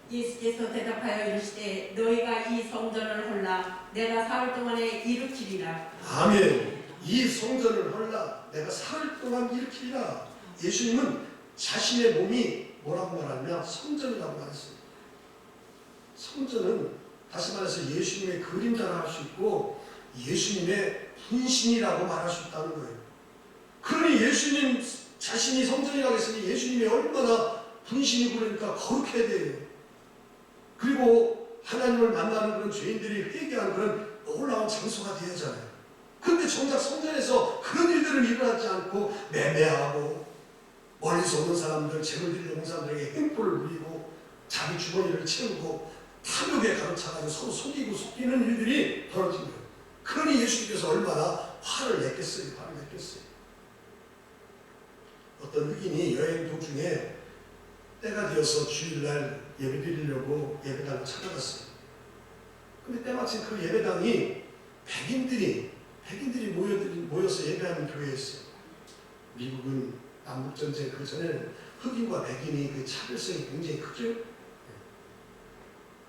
예수께서 대답하여 이르시되 너희가 이 성전을 헐라 내가 사흘 동안에 일으키리라. 아멘. 이 성전을 헐라 내가 사흘 동안 일으키리라. 예수님은 자신의 몸이 뭐라고 말하냐 성전이라고 말했어요. 성전은 다시 말해서 예수님의 그림자라 할 수 있고 예수님의 분신이라고 말할 수 있다는 거예요. 그러니 예수님 자신이 성전이라고 했으니 예수님이 얼마나 분신이고 그러니까 거룩해야 돼요. 그리고 하나님을 만나는 그런 죄인들이 회개하는 그런 놀라운 장소가 되어야 하잖아요. 그런데 정작 성전에서 그런 일들은 일어나지 않고 매매하고 멀리서 오는 사람들, 재물 드리러 온 사람들에게 횡포를 부리고 자기 주머니를 채우고 탐욕에 가로차가지고 서로 속이고 속이는 일들이 벌어진 거예요. 그러니 예수님께서 얼마나 화를 냈겠어요. 어떤 흑인이 여행 도중에 때가 되어서 주일날 예배 드리려고 예배당을 찾아갔어요. 근데 때마침 그 예배당이 백인들이 모여서 예배하는 교회였어요. 미국은 남북전쟁 그 전에는 흑인과 백인이 그 차별성이 굉장히 크죠.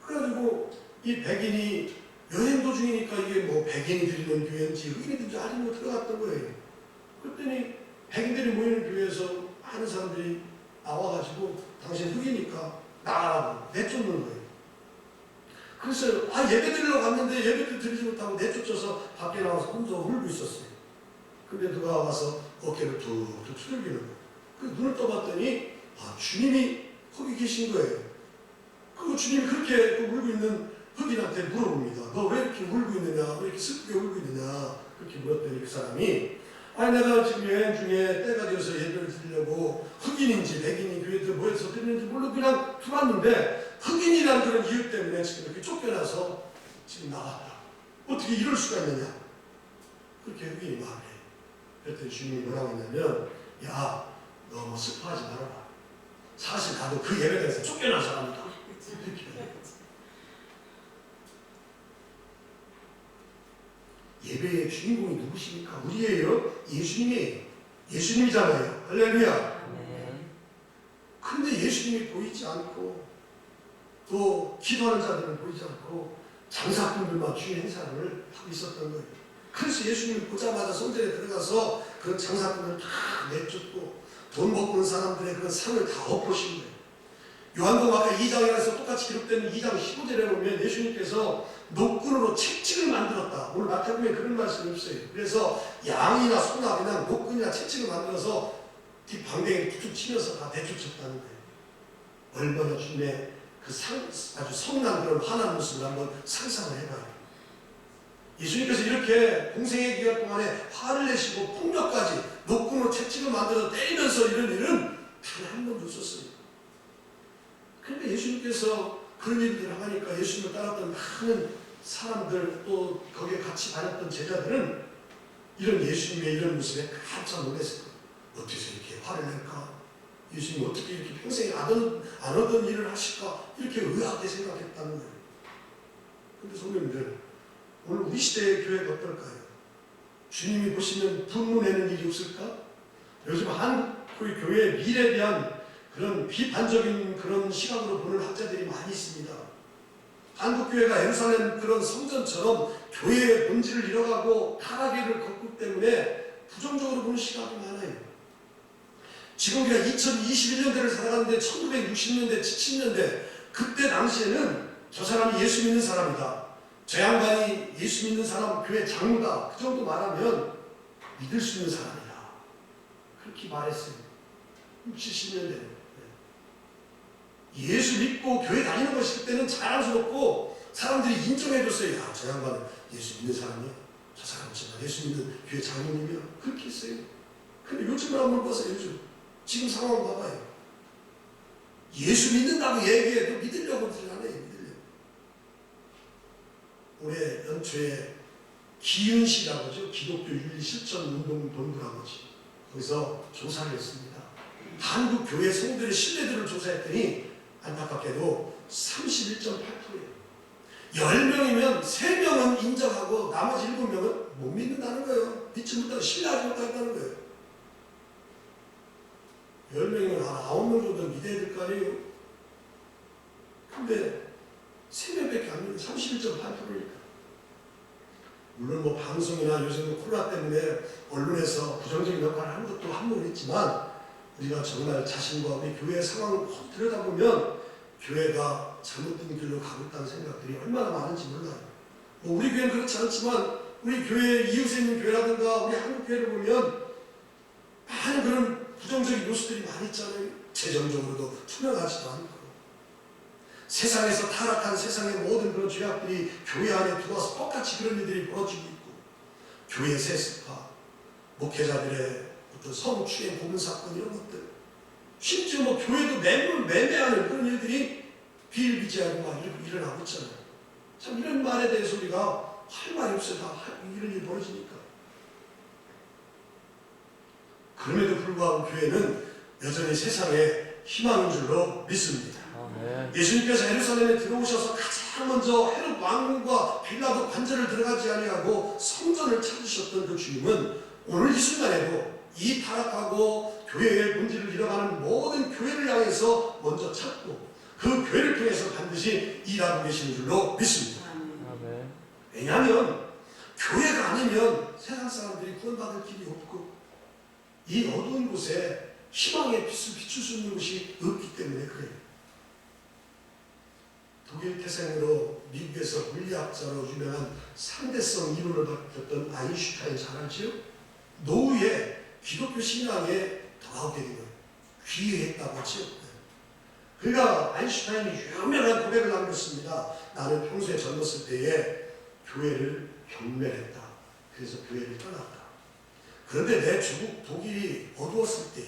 그래가지고 이 백인이 여행 도중이니까 이게 뭐 백인이 드리는 교회인지 흑인이 드리는지 아직 못 들어갔던 거예요. 그랬더니 백인들이 모이는 교회에서 많은 사람들이 나와가지고 당신 흑이니까 나가라고 내쫓는 거예요. 그래서 예배 드리러 갔는데 예배를 드리지 못하고 내쫓아서 밖에 나와서 혼자 울고 있었어요. 근데 누가 와서 어깨를 툭툭 두들기는 거예요. 그 눈을 떠봤더니 주님이 거기 계신 거예요. 그 주님이 그렇게 울고 있는 흑인한테 물어봅니다. 너 왜 이렇게 울고 있느냐? 왜 이렇게 슬프게 울고 있느냐? 그렇게 물었더니 그 사람이 내가 지금 여행 중에 때가 되어서 예배를 드리려고 흑인인지 백인인지 교회들 모여서 드리는지 물론 그냥 들어왔는데 흑인이라는 그런 이유 때문에 지금 이렇게 쫓겨나서 지금 나왔다. 어떻게 이럴 수가 있느냐? 그렇게 흑인이 말해. 그랬더니 주님이 뭐라고 했냐면 야, 너 뭐 슬퍼하지 말아라. 사실 나도 그 예배당에서 쫓겨난 사람이다. 예배의 주인공이 누구십니까? 우리예요? 예수님이에요. 예수님이잖아요. 할렐루야. 근데 예수님이 보이지 않고 또 기도하는 자들은 보이지 않고 장사꾼들만 주의 행사를 하고 있었던 거예요. 그래서 예수님이 보자마자 성전에 들어가서 그 장사꾼을 다 내쫓고 돈 먹고 온 사람들의 그런 상을 다 엎으신 거예요. 요한복음 아까 2장에서 똑같이 기록되는 2장 15절에 보면 예수님께서 노끈으로 채찍을 만들었다. 오늘 마태복음에 그런 말씀이 없어요. 그래서 양이나 소나 그냥 노끈이나 채찍을 만들어서 뒷방댕이를 툭툭 치면서 다 내쫓았다는 거예요. 얼마나 주님의 그 아주 성난 그런 화난 모습을 한번 상상을 해봐요. 예수님께서 이렇게 공생의 기간 동안에 화를 내시고 폭력까지 노끈으로 채찍을 만들어서 때리면서 이런 일은 단 한 번도 없었어요. 그러니까 예수님께서 그런 일들을 하니까 예수님을 따랐던 많은 사람들 또 거기에 같이 다녔던 제자들은 이런 예수님의 이런 모습에 깜짝 놀랐어요. 어떻게 이렇게 화를 낼까? 예수님 어떻게 이렇게 평생에 안 하던 일을 하실까? 이렇게 의아하게 생각했다는 거예요. 그런데 성도님들, 오늘 우리 시대의 교회가 어떨까요? 주님이 보시면 분노내는 일이 없을까? 요즘 한국의 교회의 미래에 대한 그런 비판적인 그런 시각으로 보는 학자들이 많이 있습니다. 한국교회가 예루살렘 그런 성전처럼 교회의 본질을 잃어가고 타락의 길을 걷기 때문에 부정적으로 보는 시각이 많아요. 지금 우리가 2021년대를 살아가는데 1960년대, 70년대 그때 당시에는 저 사람이 예수 믿는 사람이다. 저 양반이 예수 믿는 사람 교회 장로다. 그 정도 말하면 믿을 수 있는 사람이다. 그렇게 말했어요. 70년대. 예수 믿고 교회 다니는 것이 그때는 자랑스럽고 사람들이 인정해줬어요. 야, 저 양반은 예수 믿는 사람이야. 저 사람은 정말 예수 믿는 교회 장로님이야. 그렇게 했어요. 근데 요즘을 한번 보세요. 요즘 지금 상황 봐봐요. 예수 믿는다고 얘기해도 믿으려고 하지 않아요. 믿으려고. 올해 연초에 기은시라고 하죠. 기독교 윤리 실천 운동 본부라고 하죠. 거기서 조사를 했습니다. 한국 교회 성도들의 신뢰도를 조사했더니 안타깝게도 31.8%예요. 10명이면 3명은 인정하고 나머지 7명은 못 믿는다는 거예요. 믿지 못하고 신뢰하지 못한다는 거예요. 10명이면 한 9명 정도 믿어야 될 거 아니에요. 근데 3명밖에 안 믿는 31.8%니까. 물론 뭐 방송이나 요즘 코로나 때문에 언론에서 부정적인 역할을 하는 것도 한몫 있지만 우리가 정말 자신과 우리 교회의 상황을 들여다보면 교회가 잘못된 길로 가고 있다는 생각들이 얼마나 많은지 몰라요. 뭐 우리 교회는 그렇지 않지만 우리 교회 이웃에 있는 교회라든가 우리 한국 교회를 보면 많은 그런 부정적인 요소들이 많이 있잖아요. 재정적으로도 투명하지도 않고 세상에서 타락한 세상의 모든 그런 죄악들이 교회 안에 들어와서 똑같이 그런 일들이 벌어지고 있고 교회 세습화, 목회자들의 어떤 성추행, 고문 사건 이런 것들 심지어 뭐 교회도 매매하는 그런 일들이 비일비재하고 막 이렇게 일어나고 있잖아요. 참 이런 말에 대해서 우리가 할 말이 없어요. 다 이런 일이 벌어지니까. 그럼에도 불구하고 교회는 여전히 세상에 희망인 줄로 믿습니다. 예수님께서 예루살렘에 들어오셔서 가장 먼저 헤롯 왕궁과 빌라도 관절을 들어가지 아니하고 성전을 찾으셨던 그 주님은 오늘 이 순간에도 이 타락하고 교회의 본질을 잃어가는 모든 교회를 향해서 먼저 찾고 그 교회를 통해서 반드시 일하고 계시는 줄로 믿습니다. 왜냐하면 교회가 아니면 세상 사람들이 구원받을 길이 없고 이 어두운 곳에 희망의 빛을 비출 수 있는 곳이 없기 때문에 그래요. 독일 태생으로 미국에서 물리학자로 유명한 상대성 이론을 밝혔던 아인슈타인 잘 알지요? 노후에 기독교 신앙에 돌아오게 된 거예요. 귀회했다고 하죠. 그러니까 아인슈타인이 유명한 고백을 남겼습니다. 나는 평소에 젊었을 때에 교회를 경멸했다. 그래서 교회를 떠났다. 그런데 내 조국 독일이 어두웠을 때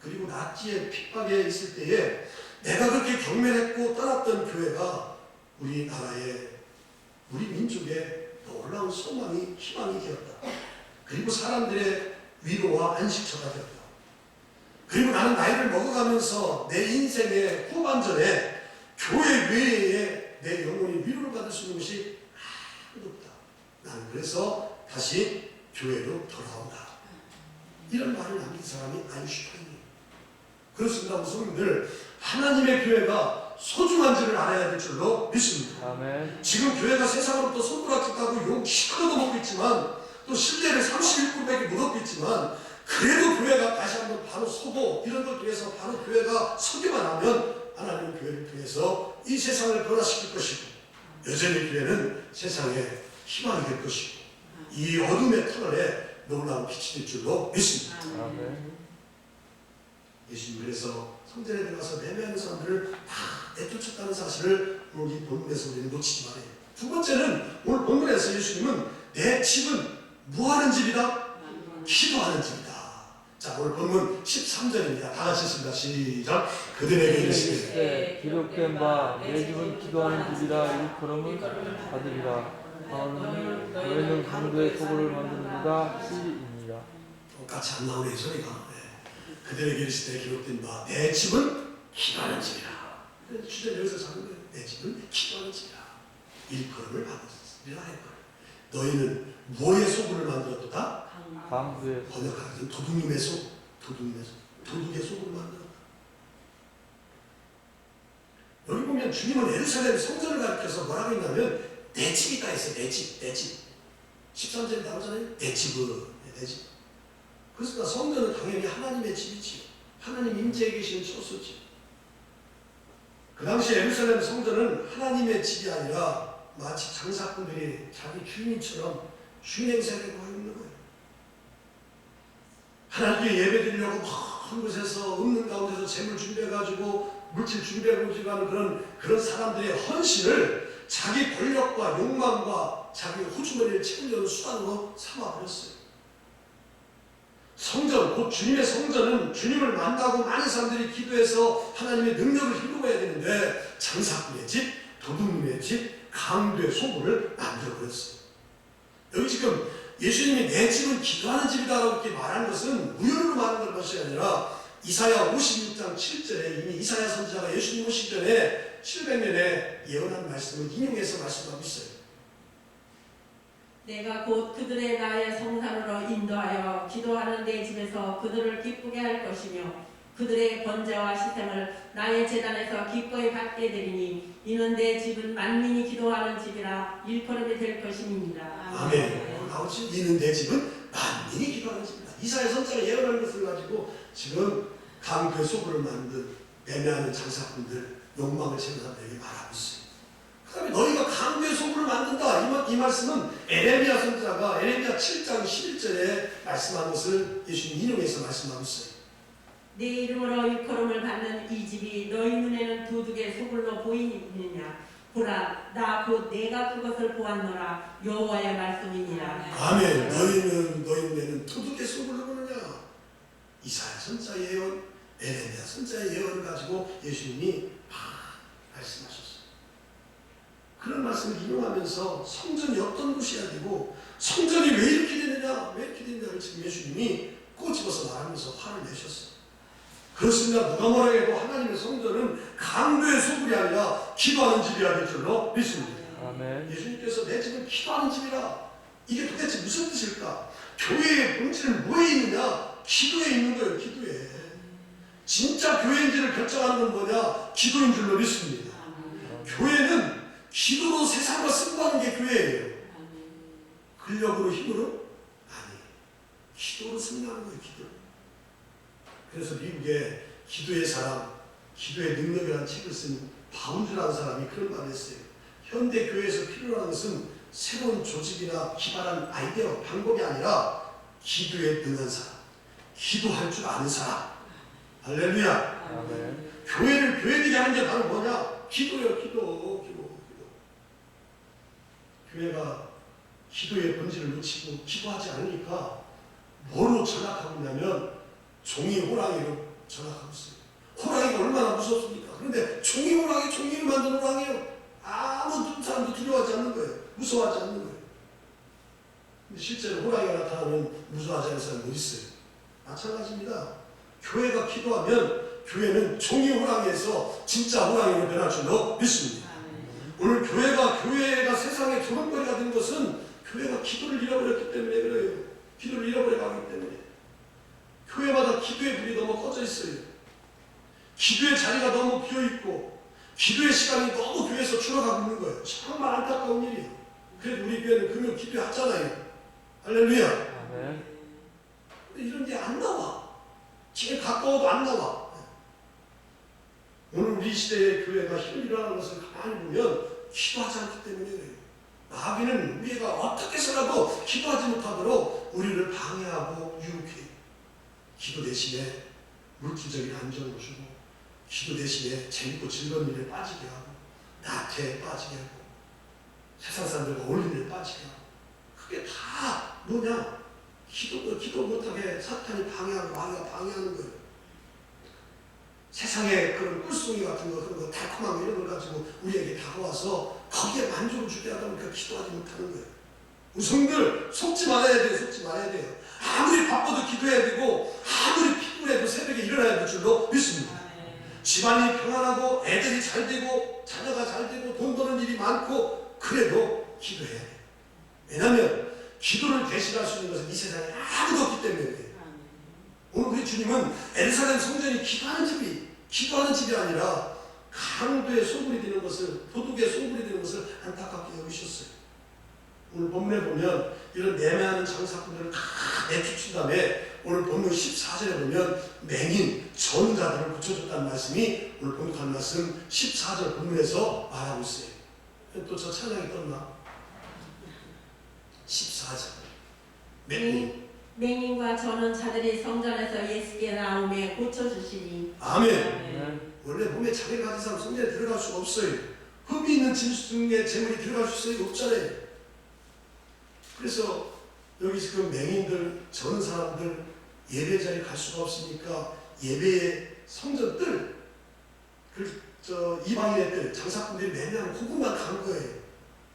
그리고 나치의 핍박에 있을 때에 내가 그렇게 경멸했고 떠났던 교회가 우리나라의 우리 민족의 놀라운 소망이 희망이 되었다. 그리고 사람들의 위로와 안식처가 되었다. 그리고 나는 나이를 먹어가면서 내 인생의 후반전에 교회 외에 내 영혼이 위로를 받을 수 있는 것이 아무도 없다. 나는 그래서 다시 교회로 돌아온다. 이런 말을 남긴 사람이 아인슈타인이에요. 그렇습니다. 우리 성도님들, 하나님의 교회가 소중한지를 알아야 될 줄로 믿습니다. 아멘. 지금 교회가 세상으로부터 손가락질하고 욕 시끄러도 먹고 있지만, 또 신뢰를 31%밖에 못 얻고 있지만, 그래도 교회가 다시 한번 바로 서고 이런 걸 통해서 바로 교회가 서기만 하면 하나님 교회를 통해서 이 세상을 변화시킬 것이고, 여전히 교회는 세상에 희망이 될 것이고, 이 어둠의 터널에 놀라운 빛이 될 줄로 믿습니다. 아멘. 예수님 그래서 성전에 들어가서 매매하는 사람들을 다 내쫓았다는 사실을 오늘 이 본문에서 우리는 놓치지 말아요. 두 번째는 오늘 본문에서 예수님은 내 집은 뭐하는 집이다? 기도하는 집이다. 자, 오늘 본문 13절입니다. 다 같이 읽습니다. 시작. 그들에게 이르시되 때 기록된 바 내 집은 기도하는 집이라 일컬음을 받으리라. 너희는 강도의 소굴을 만드는도다 시이니라. 똑같이 안 나오네 소리가. 그들에게 이르시되 기록된 바 내 집은 기도하는 집이라. 주제 여기서 잡는 거예요. 내 집은 기도하는 집이라. 일컬음을 받으리라 했거든. 너희는 뭐의 소굴을 만들었도다? 강도의 번역하기는 도둑님의 속, 도둑의 속을 만들었다. 여기 보면 주님은 예루살렘 성전을 가리켜서 뭐라고 했냐면 내 집이다 했어요. 내 집. 13절에 나오잖아요. 내 집은 내 집. 그래서 성전은 당연히 하나님의 집이지. 하나님 임재해 계시는 처소지. 그 당시 예루살렘 성전은 하나님의 집이 아니라 마치 장사꾼들이 자기 주인처럼 주인 행세를 하고 있는 거예요. 하나님께 예배 드리려고 한 곳에서 없는 가운데서 재물 준비해가지고 물질 준비해가지고 하는 그런 사람들의 헌신을 자기 권력과 욕망과 자기 호주머니를 채우려는 수단으로 삼아버렸어요. 성전, 곧 주님의 성전은 주님을 만나고 많은 사람들이 기도해서 하나님의 능력을 힘입어야 되는데 장사꾼의 집, 도둑님의 집, 강도의 소굴을 만들어버렸어요. 여기 지금 예수님이 내 집은 기도하는 집이다라고 이렇게 말하는 것은 우연으로 말하는 것이 아니라 이사야 56장 7절에 이미 이사야 선지자가 예수님 오시기 전에 700년에 예언한 말씀을 인용해서 말씀하고 있어요. 내가 곧 그들의 나의 성산으로 인도하여 기도하는 내 집에서 그들을 기쁘게 할 것이며 그들의 번제와 시샘을 나의 제단에서 기꺼이 받게 되리니 이는 내 집은 만민이 기도하는 집이라 일컬음이 될 것임이니라. 아멘. 나오지? 이는 내 집은 만민이 기도하는 집이다. 이사야 선지자가 예언하는 것을 가지고 지금 강도의 소굴을 만든 매매하는 장사꾼들, 욕망을 채우는 사람들에게 말하고 있어요. 그 다음에 너희가 강도의 소굴을 만든다. 이 말씀은 에레미야 선지자가 에레미야 7장 11절에 말씀한 것을 예수님 인용해서 말씀하고 있어요. 내 이름으로 일컬음을 받는 이 집이 너희 눈에는 도둑의 소굴로 보이느냐? 보라, 나 곧 내가 그것을 보았노라. 여호와의 말씀이니라. 아멘. 너희 눈에는 도둑의 소굴로 보느냐? 이사야 선지자 예언, 에레미야 선지자의 예언을 가지고 예수님이 말씀하셨어요. 그런 말씀을 인용하면서 성전이 어떤 곳이어야 되고 성전이 왜 이렇게 되느냐, 왜 이렇게 되느냐를 지금 예수님이 꼬집어서 말하면서 화를 내셨어요. 그렇습니다. 누가 뭐라 해도 하나님의 성전은 강도의 소굴이 아니라 기도하는 집이어야 될 줄로 믿습니다. 아멘. 예수님께서 내 집은 기도하는 집이라. 이게 도대체 무슨 뜻일까? 교회의 본질은 뭐에 있느냐? 기도에 있는 거예요. 기도에. 진짜 교회인지를 결정하는 건 뭐냐? 기도인 줄로 믿습니다. 교회는 기도로 세상과 승부하는 게 교회예요. 근력으로 힘으로? 아니. 기도로 승리하는 거예요. 기도. 그래서 미국에 기도의 사람, 기도의 능력이라는 책을 쓴 바운드라는 사람이 그런 말을 했어요. 현대 교회에서 필요한 것은 새로운 조직이나 기발한 아이디어, 방법이 아니라 기도에 능한 사람, 기도할 줄 아는 사람. 할렐루야. 아멘. 교회를 교회되게 하는 게 바로 뭐냐? 기도요. 기도. 교회가 기도의 본질을 놓치고 기도하지 않으니까 뭐로 전락하고 있냐면 종이 호랑이로 전락하고 있어요. 호랑이가 얼마나 무섭습니까? 그런데 종이 호랑이, 종이를 만든 호랑이요. 아무 사람도 두려워하지 않는 거예요. 무서워하지 않는 거예요. 근데 실제로 호랑이가 나타나면 무서워하지 않는 사람이 어디 있어요? 마찬가지입니다. 교회가 기도하면 교회는 종이 호랑이에서 진짜 호랑이로 변할 줄로 믿습니다. 오늘 교회가 세상의 조롱거리가 된 것은 교회가 기도를 잃어버렸기 때문에 그래요. 기도를 잃어버려가기 때문에. 교회마다 기도의 불이 너무 꺼져 있어요. 기도의 자리가 너무 비어있고 기도의 시간이 너무 교회에서 줄어가고 있는 거예요. 정말 안타까운 일이에요. 그래도 우리 교회는 금요 기도하잖아요. 할렐루야. 아멘. 근데 이런 게 안 나와. 제일 가까워도 안 나와. 오늘 우리 시대의 교회가 힘을 잃어가는 것을 가만히 보면 기도하지 않기 때문에 그래요. 마귀는 우리가 어떻게 해서라도 기도하지 못하도록 우리를 방해하고 유혹해요. 기도 대신에 물질적인 안정을 주고 기도 대신에 재밌고 즐거운 일에 빠지게 하고 나태에 빠지게 하고 세상 사람들과 어울리는 일에 빠지게 하고 그게 다 뭐냐? 기도 못하게 사탄이 방해하고 마귀가 방해하는 거예요. 세상에 그런 꿀송이 같은 거 그런 거 달콤한 거 이런 걸 가지고 우리에게 다가와서 거기에 만족을 주게 하다 보니까 기도하지 못하는 거예요. 우리 성들 속지 말아야 돼요. 속지 말아야 돼요. 아무리 바빠도 기도해야 되고 아무리 피곤해도 새벽에 일어나야 될 줄로 믿습니다. 집안이 평안하고 애들이 잘 되고 자녀가 잘 되고 돈 버는 일이 많고 그래도 기도해야 돼요. 왜냐하면 기도를 대신할 수 있는 것은 이 세상에 아무도 없기 때문에 그래요. 오늘 우리 주님은 에르사렘 성전이 기도하는 집이 아니라 강도의 소굴이 되는 것을 도둑의 소굴이 되는 것을 안타깝게 여기셨어요. 오늘 본문에 보면 이런 매매하는 장사꾼들을 다 내쫓은 다음에 오늘 본문 14절에 보면 맹인, 전자들을 고쳐줬다는 말씀이 오늘 본문한 말씀 14절 본문에서 말하고 있어요. 또 저 찬양이 떴나? 14절 맹인과 저는 자들이 성전에서 예수께 나오매 고쳐주시니 아멘. 원래 몸에 장애 가진 사람 성전에 들어갈 수가 없어요. 흠이 있는 짐승의 재물이 들어갈 수 있어요? 없잖아요. 그래서 여기 지금 맹인들, 저런 사람들 예배 자리에 갈 수가 없으니까 예배의 성전들, 이방인의 들, 장사꾼들이 매년 그것만 간 거예요.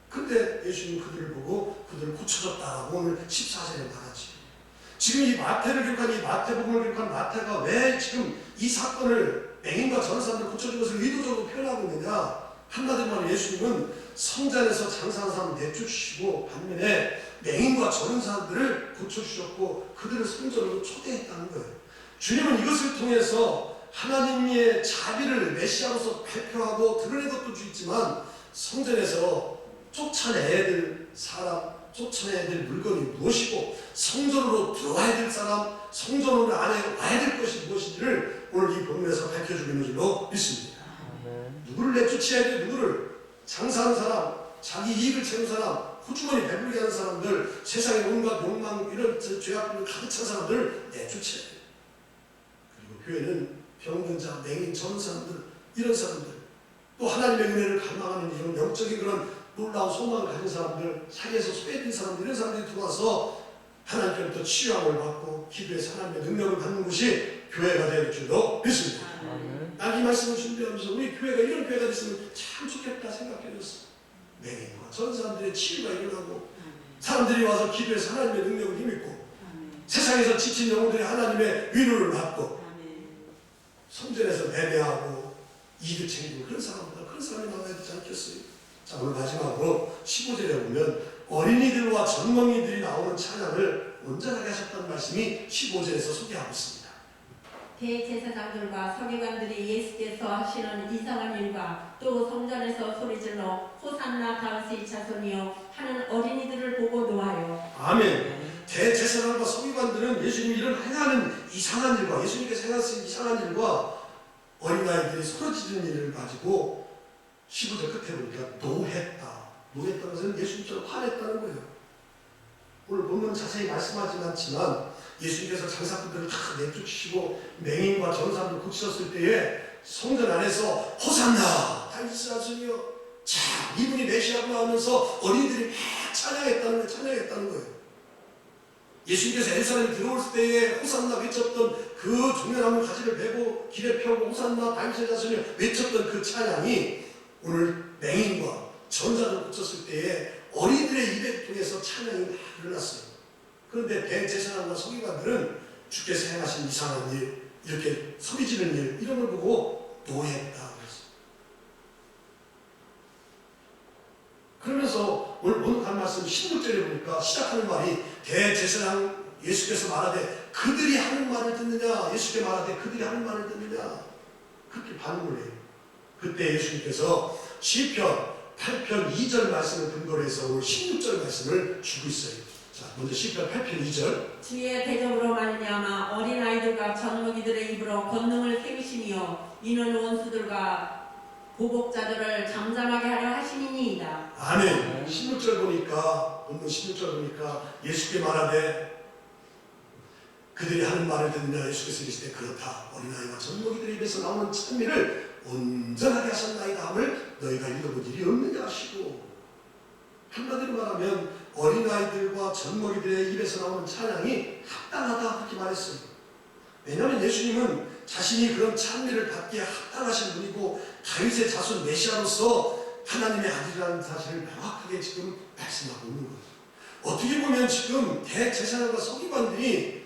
근데 예수님 그들을 보고 그들을 고쳐줬다라고 오늘 14절에 말하지. 지금 이 마태를 기록한 이 마태복음을 기록한 마태가 왜 지금 이 사건을 맹인과 저런 사람들을 고쳐준 것을 의도적으로 표현하고 있느냐. 한마디로 말하면 예수님은 성전에서 장사하는 사람을 내쫓으시고 반면에 맹인과 저런 사람들을 고쳐주셨고 그들을 성전으로 초대했다는 거예요. 주님은 이것을 통해서 하나님의 자비를 메시아로서 발표하고 드러낸 것도 있지만 성전에서 쫓아내야 될 사람, 쫓아내야 될 물건이 무엇이고 성전으로 들어와야 될 사람, 성전으로 안에 와야 될 것이 무엇인지를 오늘 이 본문에서 밝혀주고 있는 줄로 믿습니다. 누구를 내쫓아야 돼? 누구를? 장사하는 사람, 자기 이익을 채우는 사람, 호주머니 배불리게 하는 사람들, 세상에 온갖 욕망 이런 죄악들을 가득 찬 사람들을 내쫓아야 돼. 그리고 교회는 병든자, 맹인, 전 사람들, 이런 사람들, 또 하나님의 은혜를 갈망하는 이런 영적인 그런 놀라운 소망을 가진 사람들, 사이에서 소외된 사람들, 이런 사람들이 들어와서 하나님께로부터 치유함을 받고 기도에서 하나님의 능력을 받는 것이 교회가 될 줄로 믿습니다. 난 이 말씀을 준비하면서 우리 교회가 이런 교회가 됐으면 참 좋겠다 생각해졌어. 맹인과 전 사람들의 치유가 일어나고 사람들이 와서 기도해서 하나님의 능력을 힘입고 세상에서 지친 영혼들이 하나님의 위로를 받고 성전에서 매매하고 이익을 챙기고 그런 사람이 나와야 되지 않겠어요? 자, 오늘 마지막으로 15절에 보면 어린이들과 젊은이들이 나오는 찬양을 온전하게 하셨다는 말씀이 15절에서 소개하고 있습니다. 대제사장들과 서기관들이 예수께서 하시는 이상한 일과 또 성전에서 소리질러 호산나 다윗의 자손이여 하는 어린이들을 보고 놓아요. 아멘. 대제사장과 서기관들은 예수님이 이런 행하는 이상한 일과 예수님께서 행하신 이상한 일과 어린아이들이 소리지르는 일을 가지고 15절 끝에 보니까 노했다. 노했다는 것은 예수님처럼 화냈다는 거예요. 오늘 본문 자세히 말씀하지는 않지만 예수님께서 장사꾼들을 다 내쫓으시고 맹인과 전사를 고치셨을 때에 성전 안에서 호산나 다윗의 자손이여 자 이분이 메시아구나 하면서 어린이들이 막 찬양했다는 거예요. 예수님께서 예루살렘에 들어올 때에 호산나 외쳤던 그 종려나무 가지를 베고 길에 펴고 호산나 다윗의 자손이여 외쳤던 그 찬양이 오늘 맹인과 전사를 고쳤을 때에 어린이들의 입에 통해서 찬양이 막 일어났어요. 그런데 대제사장과 서기관들은 주께서 행하신 이상한 일, 이렇게 소리지르는 일, 이런 걸 보고 노했다 그랬어요. 그러면서 오늘 본독한 말씀 16절에 보니까 시작하는 말이 대제사장 예수께서 말하되 그들이 하는 말을 듣느냐, 예수께 말하되 그들이 하는 말을 듣느냐, 그렇게 반응을 해요. 그때 예수님께서 시편 8편 2절 말씀을 근거로 해서 오늘 16절 말씀을 주고 있어요. 자, 먼저 시편 8편 2절. 주의 대접으로 말미암아 어린아이들과 젖먹이들의 입으로 권능을 세우시며 이는 원수들과 보복자들을 잠잠하게 하려 하심이니이다. 아멘. 16절 보니까, 본문 16절 보니까 예수께 말하되 그들이 하는 말을 듣느냐, 예수께서 이르시되 그렇다. 어린아이와 젖먹이들의 입에서 나오는 찬미를 온전하게 하셨나이다 함을 너희가 읽어본 일이 없느냐 하시고, 한마디로 말하면 어린아이들과 젖먹이들의 입에서 나오는 찬양이 합당하다 그렇게 말했어요. 왜냐하면 예수님은 자신이 그런 찬미를 받기에 합당하신 분이고 다윗의 자손 메시아로서 하나님의 아들이라는 사실을 명확하게 지금 말씀하고 있는 거예요. 어떻게 보면 지금 대제사장과 서기관들이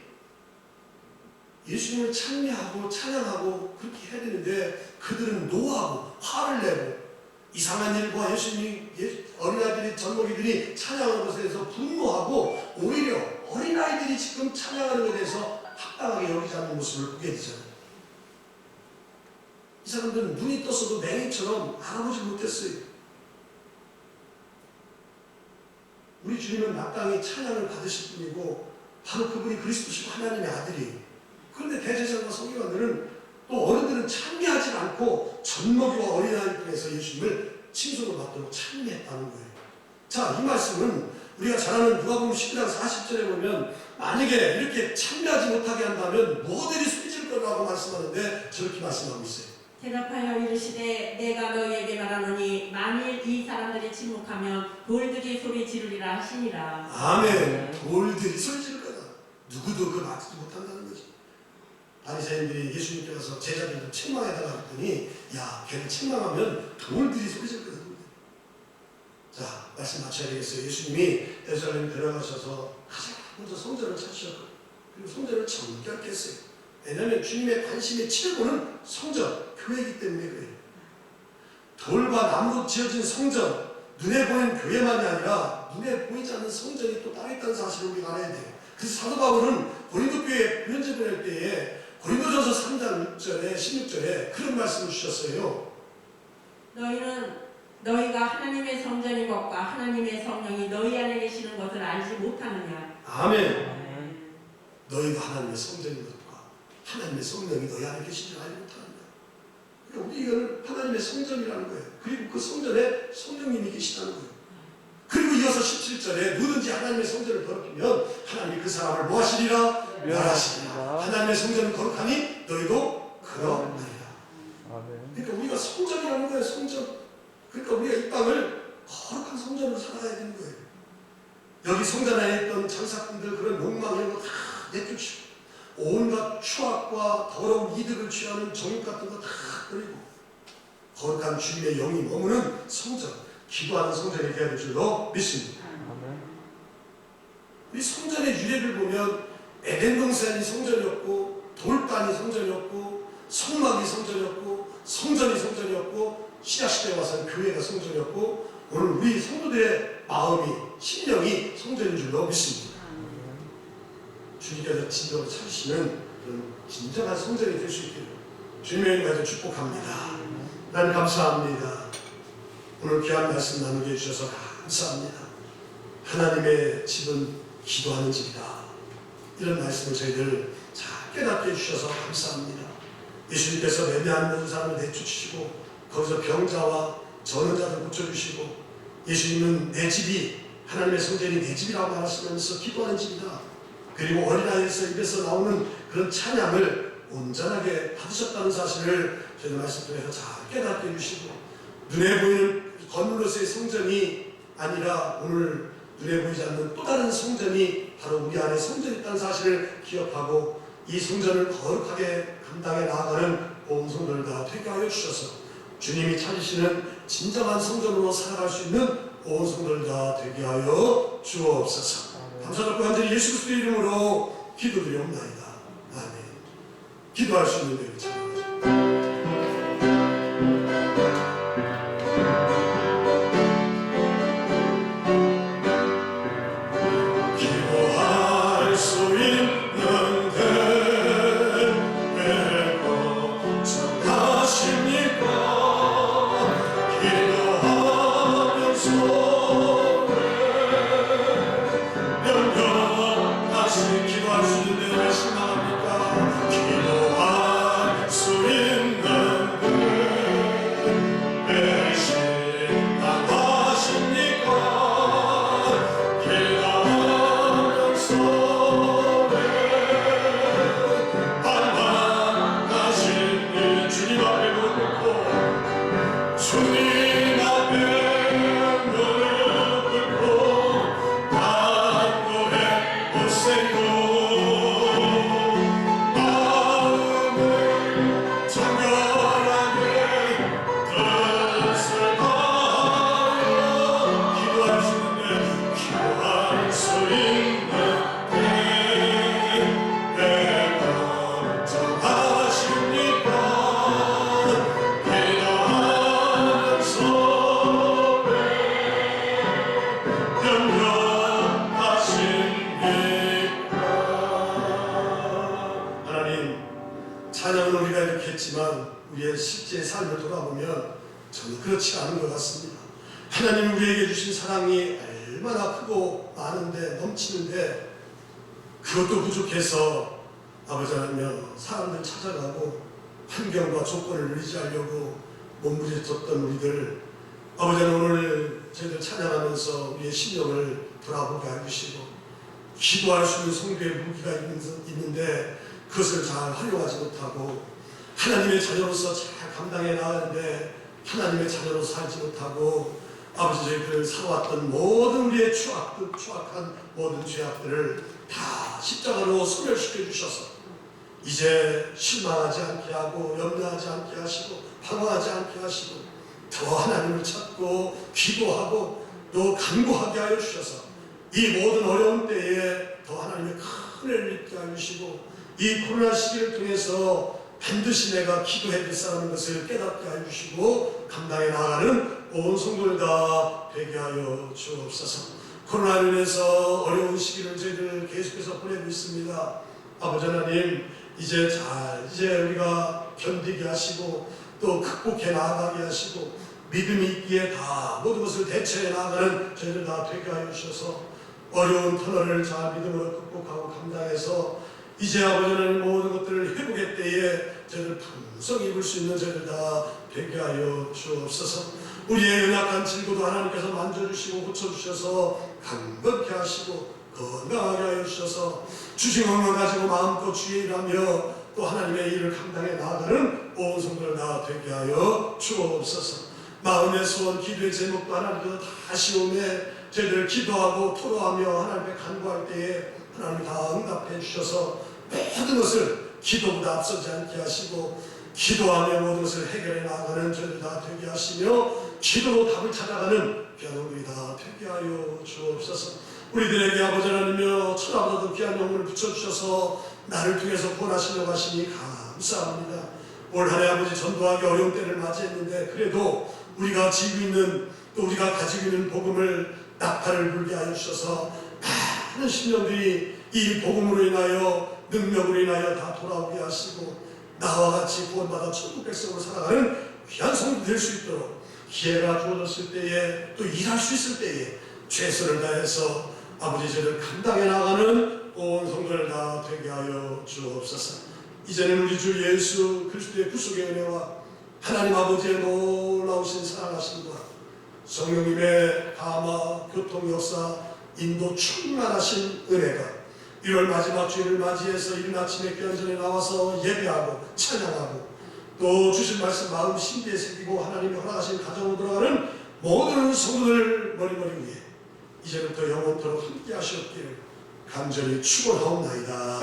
예수님을 찬미하고 찬양하고 그렇게 해야 되는데 그들은 노하고 화를 내고 이상한 일과 예수님 어린아이들이 젖먹이들이 찬양하는 것에 대해서 분노하고 오히려 어린아이들이 지금 찬양하는 것에 대해서 합당하게 여기지 않는 모습을 보게 되잖아요. 이 사람들은 눈이 떴어도 맹인처럼 알아보지 못했어요. 우리 주님은 마땅히 찬양을 받으실 분이고 바로 그분이 그리스도시고 하나님의 아들이에요. 그런데 대제사장과 서기관들은 또 어른들은 찬미하지 않고 젖먹이와 어린아이를 통해서 예수님을 칭송을 받도록 찬미했다는 거예요. 자, 이 말씀은 우리가 잘 아는 누가복음 11장 40절에 보면 만약에 이렇게 찬미하지 못하게 한다면 모델이 소리질 거라고 말씀하는데 저렇게 말씀하고 있어요. 대답하여 이르시되 내가 너희에게 말하노니 만일 이 사람들이 침묵하면 돌들이 소리 지르리라 하시니라. 아멘. 돌들이 소리 지를 거다. 누구도 그걸 막지 못한다는 거지. 바리새인들이 예수님께 가서 제자들도 책망해달라고 했더니 야, 걔를 책망하면 돌들이 소리 질 거다. 자, 말씀 맞춰야 되겠어요. 예수님이 예루살렘에 들어가셔서 가장 먼저 성전을 찾으셨고 그리고 성전을 정결케 했어요. 왜냐하면 주님의 관심의 최고는 성전, 교회이기 때문에 그래요. 돌과 나무로 지어진 성전, 눈에 보이는 교회만이 아니라 눈에 보이지 않는 성전이 또 따로 있다는 사실을 우리가 알아야 돼요. 그래서 사도 바울은 고린도 교회에 편지 보낼 때에 고린도전서 3장 6절에 16절에 그런 말씀을 주셨어요. 너희가 하나님의 성전인 것과 하나님의 성령이 너희 안에 계시는 것을 알지 못하느냐. 아멘. 너희가 하나님의 성전인 것과 하나님의 성령이 너희 안에 계신 줄 알지 못하느냐. 그러니까 우리 이거는 하나님의 성전이라는 거예요. 그리고 그 성전에 성령님이 계시다는 거예요. 그리고 이어서 17절에 누구든지 하나님의 성전을 더럽히면 하나님이 그 사람을 뭐하시리라? 멸하시리라. 하나님의 성전을 거룩하니 너희도 그러하리라. 그러니까 우리가 성전이라는 거예요. 성전. 그러니까 우리가 이 땅을 거룩한 성전으로 살아가야 되는 거예요. 여기 성전 안에 있던 장사꾼들 그런 욕망 이런 거 다 내쫓고 온갖 추악과 더러운 이득을 취하는 정욕 같은 거 다 버리고 거룩한 주님의 영이 머무는 성전, 기도하는 성전이 되어야 될 줄로 믿습니다. 우리 성전의 유래를 보면 에덴 동산이 성전이었고 돌단이 성전이었고 성막이 성전이었고 성전이 성전이었고 신약시대에 와서는 교회가 성전이었고 오늘 우리 성도들의 마음이 심령이 성전인 줄로 믿습니다. 주님께서 진정으로 찾으시는 그런 진정한 성전이 될 수 있기를 주님의 이름으로 축복합니다. 하나님 감사합니다. 오늘 귀한 말씀 나누게 해주셔서 감사합니다. 하나님의 집은 기도하는 집이다. 이런 말씀을 저희들 잘 깨닫게 해주셔서 감사합니다. 예수님께서 매매한 모든 사람을 내쫓으시고 거기서 병자와 저는 자를 고쳐주시고 예수님은 내 집이 하나님의 성전이 내 집이라고 말하시면서 기도하는 집이다. 그리고 어린아이에서 입에서 나오는 그런 찬양을 온전하게 받으셨다는 사실을 저희들 말씀 통해서 잘 깨닫게 해주시고 눈에 보이는 건물로서의 성전이 아니라 오늘 눈에 보이지 않는 또 다른 성전이 바로 우리 안에 성전이 있다는 사실을 기억하고 이 성전을 거룩하게 감당해 나아가는 온 성도들 다 되게 하여 주셔서 주님이 찾으시는 진정한 성전으로 살아갈 수 있는 온 성도들 다 되게 하여 주옵소서. 감사드리고 간절히 예수 그리스도의 이름으로 기도드리옵나이다. 아멘. 기도할 수 있는 대로 찬양하시고 실제의 삶을 돌아보면 저는 그렇지 않은 것 같습니다. 하나님 우리에게 주신 사랑이 얼마나 크고 많은데 넘치는데 그것도 부족해서 아버지 하나님 사람들 찾아가고 환경과 조건을 의지하려고 몸부림쳤던 우리들 아버지 하나님 오늘 저희들 찬양하면서 우리의 심령을 돌아보게 해주시고 기도할 수 있는 성도의 무기가 있는데 그것을 잘 활용하지 못하고 하나님의 자녀로서 잘 감당해 나가는데 하나님의 자녀로 살지 못하고 아버지 저희들 살아왔던 모든 우리의 추악한 모든 죄악들을 다 십자가로 소멸시켜 주셔서 이제 실망하지 않게 하고 염려하지 않게 하시고 방황하지 않게 하시고 더 하나님을 찾고 기도하고 또 간구하게 하여 주셔서 이 모든 어려운 때에 더 하나님의 큰 은혜를 입게 하여 주시고 이 코로나 시기를 통해서 반드시 내가 기도해야 될 사람인 것을 깨닫게 하여 주시고 감당해 나가는 온 성도들 다 되게 하여 주옵소서. 코로나로 인해서 어려운 시기를 저희들 계속해서 보내고 있습니다. 아버지 하나님 이제 우리가 견디게 하시고 또 극복해 나아가게 하시고 믿음이 있기에 다 모든 것을 대처해 나아가는 저희들 다 되게 하여 주셔서 어려운 터널을 잘 믿음으로 극복하고 감당해서 이제 아버지 하나님 모든 것들을 회복의 때에 저희들 풍성히 입을 수 있는 저희들 다 되게 하여 주옵소서. 우리의 연약한 질고도 하나님께서 만져주시고 고쳐주셔서 강건케 하시고 건강하게 하여 주셔서 주신 건강 가지고 마음껏 주의 일하며 또 하나님의 일을 감당해 나아가는 온 성도를 다 되게 하여 주옵소서. 마음의 소원 기도의 제목도 하나님께서 다 시험에 저희들 기도하고 토로하며 하나님께 간구할 때에 하나님 다 응답해 주셔서 모든 것을 기도보다 앞서지 않게 하시고 기도하며 모든 것을 해결해 나가는 저희들 다 되게 하시며 기도로 답을 찾아가는 귀한 우리 다 되게 하여 주옵소서. 우리들에게 아버지 하나님이여 천하보다도 귀한 영혼을 붙여주셔서 나를 통해서 구원하시려고 하시니 감사합니다. 올 한해 아버지 전도하기 어려운 때를 맞이했는데 그래도 우리가 지고 있는 또 우리가 가지고 있는 복음을 낙파를 불게 하여 주셔서 많은 신령들이 이 복음으로 인하여 능력으로 인하여 다 돌아오게 하시고 나와 같이 구원받아 천국 백성으로 살아가는 귀한 성도 될 수 있도록 기회가 주어졌을 때에 또 일할 수 있을 때에 최선을 다해서 아버지 저를 감당해 나가는 온 성도를 다 되게 하여 주옵소서. 이제는 우리 주 예수 그리스도의 구속의 은혜와 하나님 아버지의 놀라우신 사랑하심과 성령님의 감화 교통 역사 인도 충만하신 은혜가 1월 마지막 주일을 맞이해서 이른 아침에 귀한 전에 나와서 예배하고 찬양하고 또 주신 말씀 마음 심기에 새기고 하나님이 허락하신 가정으로 돌아가는 모든 성도들 머리머리 위에 이제부터 영원토록 함께 하시옵기를 간절히 축원하옵나이다.